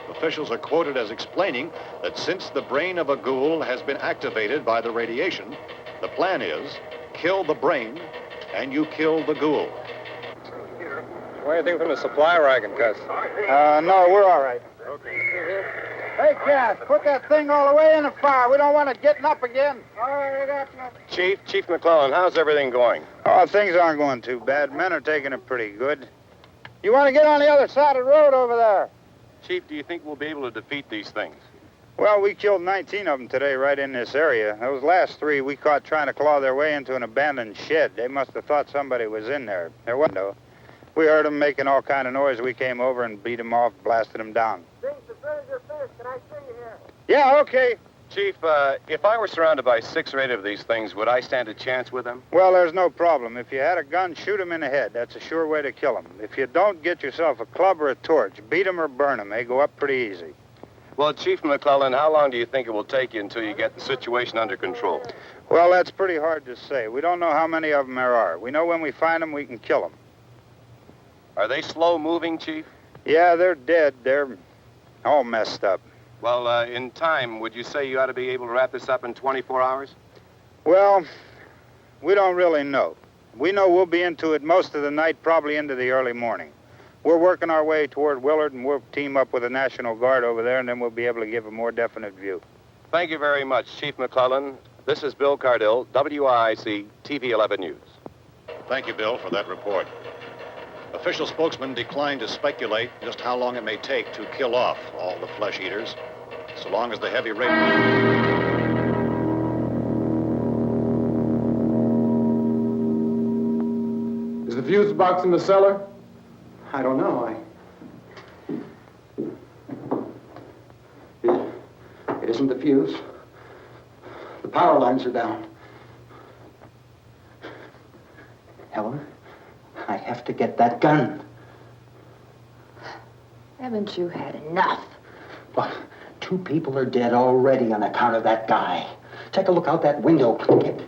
Officials are quoted as explaining that since the brain of a ghoul has been activated by the radiation, the plan is kill the brain and you kill the ghoul. Anything from the supply wagon, Cuz? No, we're all right. Okay. Hey, Cass, put that thing all the way in the fire. We don't want it getting up again. All right, Chief McClellan, how's everything going? Oh, things aren't going too bad. Men are taking it pretty good. You want to get on the other side of the road over there? Chief, do you think we'll be able to defeat these things? Well, we killed 19 of them today right in this area. Those last 3 we caught trying to claw their way into an abandoned shed. They must have thought somebody was in there. There wasn't, though. We heard them making all kind of noise. We came over and beat them off, blasted them down. Things as good as your fist. Can I see you here? Yeah, okay. Chief, if I were surrounded by 6 or 8 of these things, would I stand a chance with them? Well, there's no problem. If you had a gun, shoot them in the head. That's a sure way to kill them. If you don't, get yourself a club or a torch. Beat them or burn them. They go up pretty easy. Well, Chief McClellan, how long do you think it will take you until you get the situation under control? Well, that's pretty hard to say. We don't know how many of them there are. We know when we find them, we can kill them. Are they slow-moving, Chief? Yeah, they're dead. They're all messed up. Well, in time, would you say you ought to be able to wrap this up in 24 hours? Well, we don't really know. We know we'll be into it most of the night, probably into the early morning. We're working our way toward Willard, and we'll team up with the National Guard over there, and then we'll be able to give a more definite view. Thank you very much, Chief McClellan. This is Bill Cardill, WIC TV 11 News. Thank you, Bill, for that report. Official spokesman declined to speculate just how long it may take to kill off all the flesh eaters, so long as the heavy rain... Is the fuse box in the cellar? I don't know. wasn't the fuse. The power lines are down. Helen, I have to get that gun. Haven't you had enough? But 2 people are dead already on account of that guy. Take a look out that window. Get...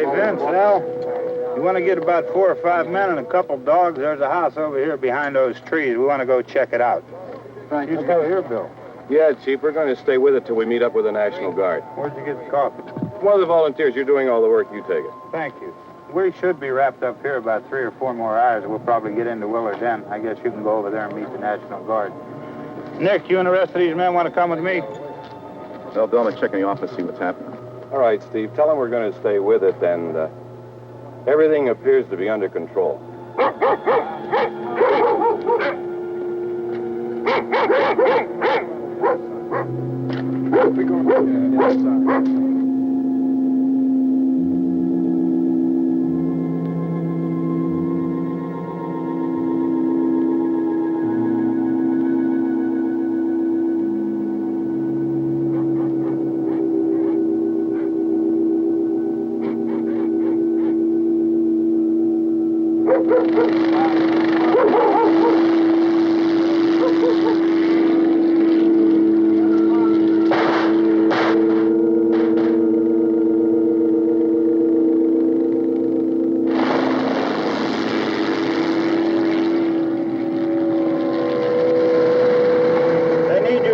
Hey, Vince, Al, you want to get about 4 or 5 men and a couple dogs? There's a house over here behind those trees. We want to go check it out. Right. You stay here, Bill. Yeah, Chief, we're going to stay with it till we meet up with the National Guard. Where'd you get the coffee? One of the volunteers, you're doing all the work, you take it. Thank you. We should be wrapped up here about 3 or 4 more hours. We'll probably get into Willard then. I guess you can go over there and meet the National Guard. Nick, you and the rest of these men want to come with me? Well, Bill, let's check in the office, see what's happening. All right, Steve, tell them we're going to stay with it, and everything appears to be under control. We go outside.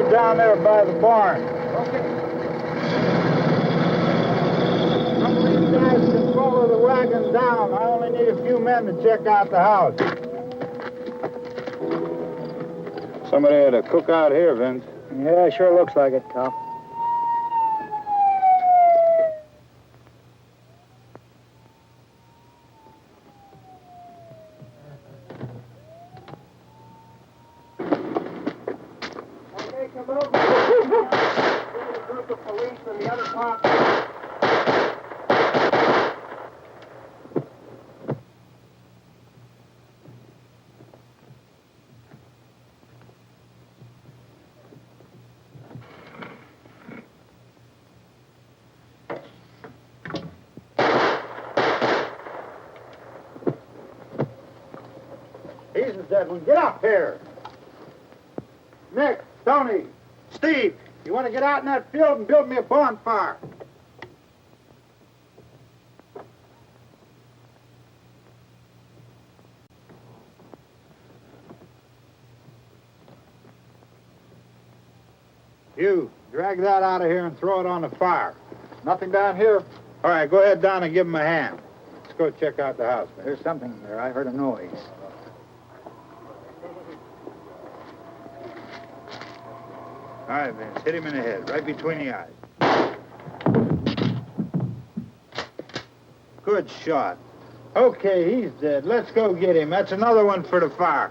Down there by the barn. Okay. Some of these guys can follow the wagon down. I only need a few men to check out the house. Somebody had a cookout here, Vince. Yeah, sure looks like it, Tom. Jesus, Edwin, get up here. Nick, Tony, Steve, you want to get out in that field and build me a bonfire? You, drag that out of here and throw it on the fire. Nothing down here. All right, go ahead down and give him a hand. Let's go check out the house. There's something there. I heard a noise. All right, Vince, hit him in the head, right between the eyes. Good shot. Okay, he's dead. Let's go get him. That's another one for the fire.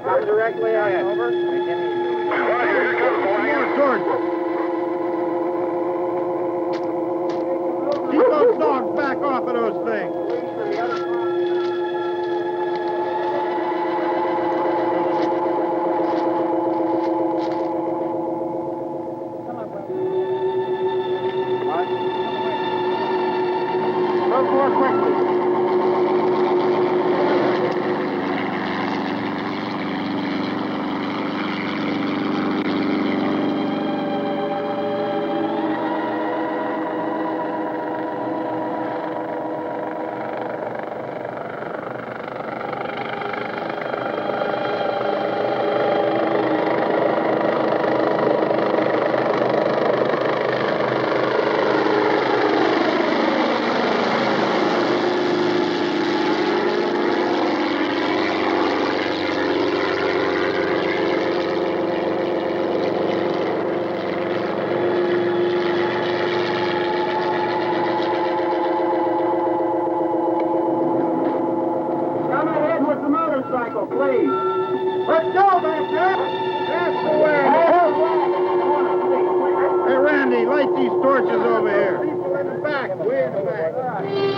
Come directly ahead. Over. Keep those dogs back off of those things. Move more quickly. Please. Let's go back there. That's the way. Hey, Randy, light these torches over here. People in the back, way in the back.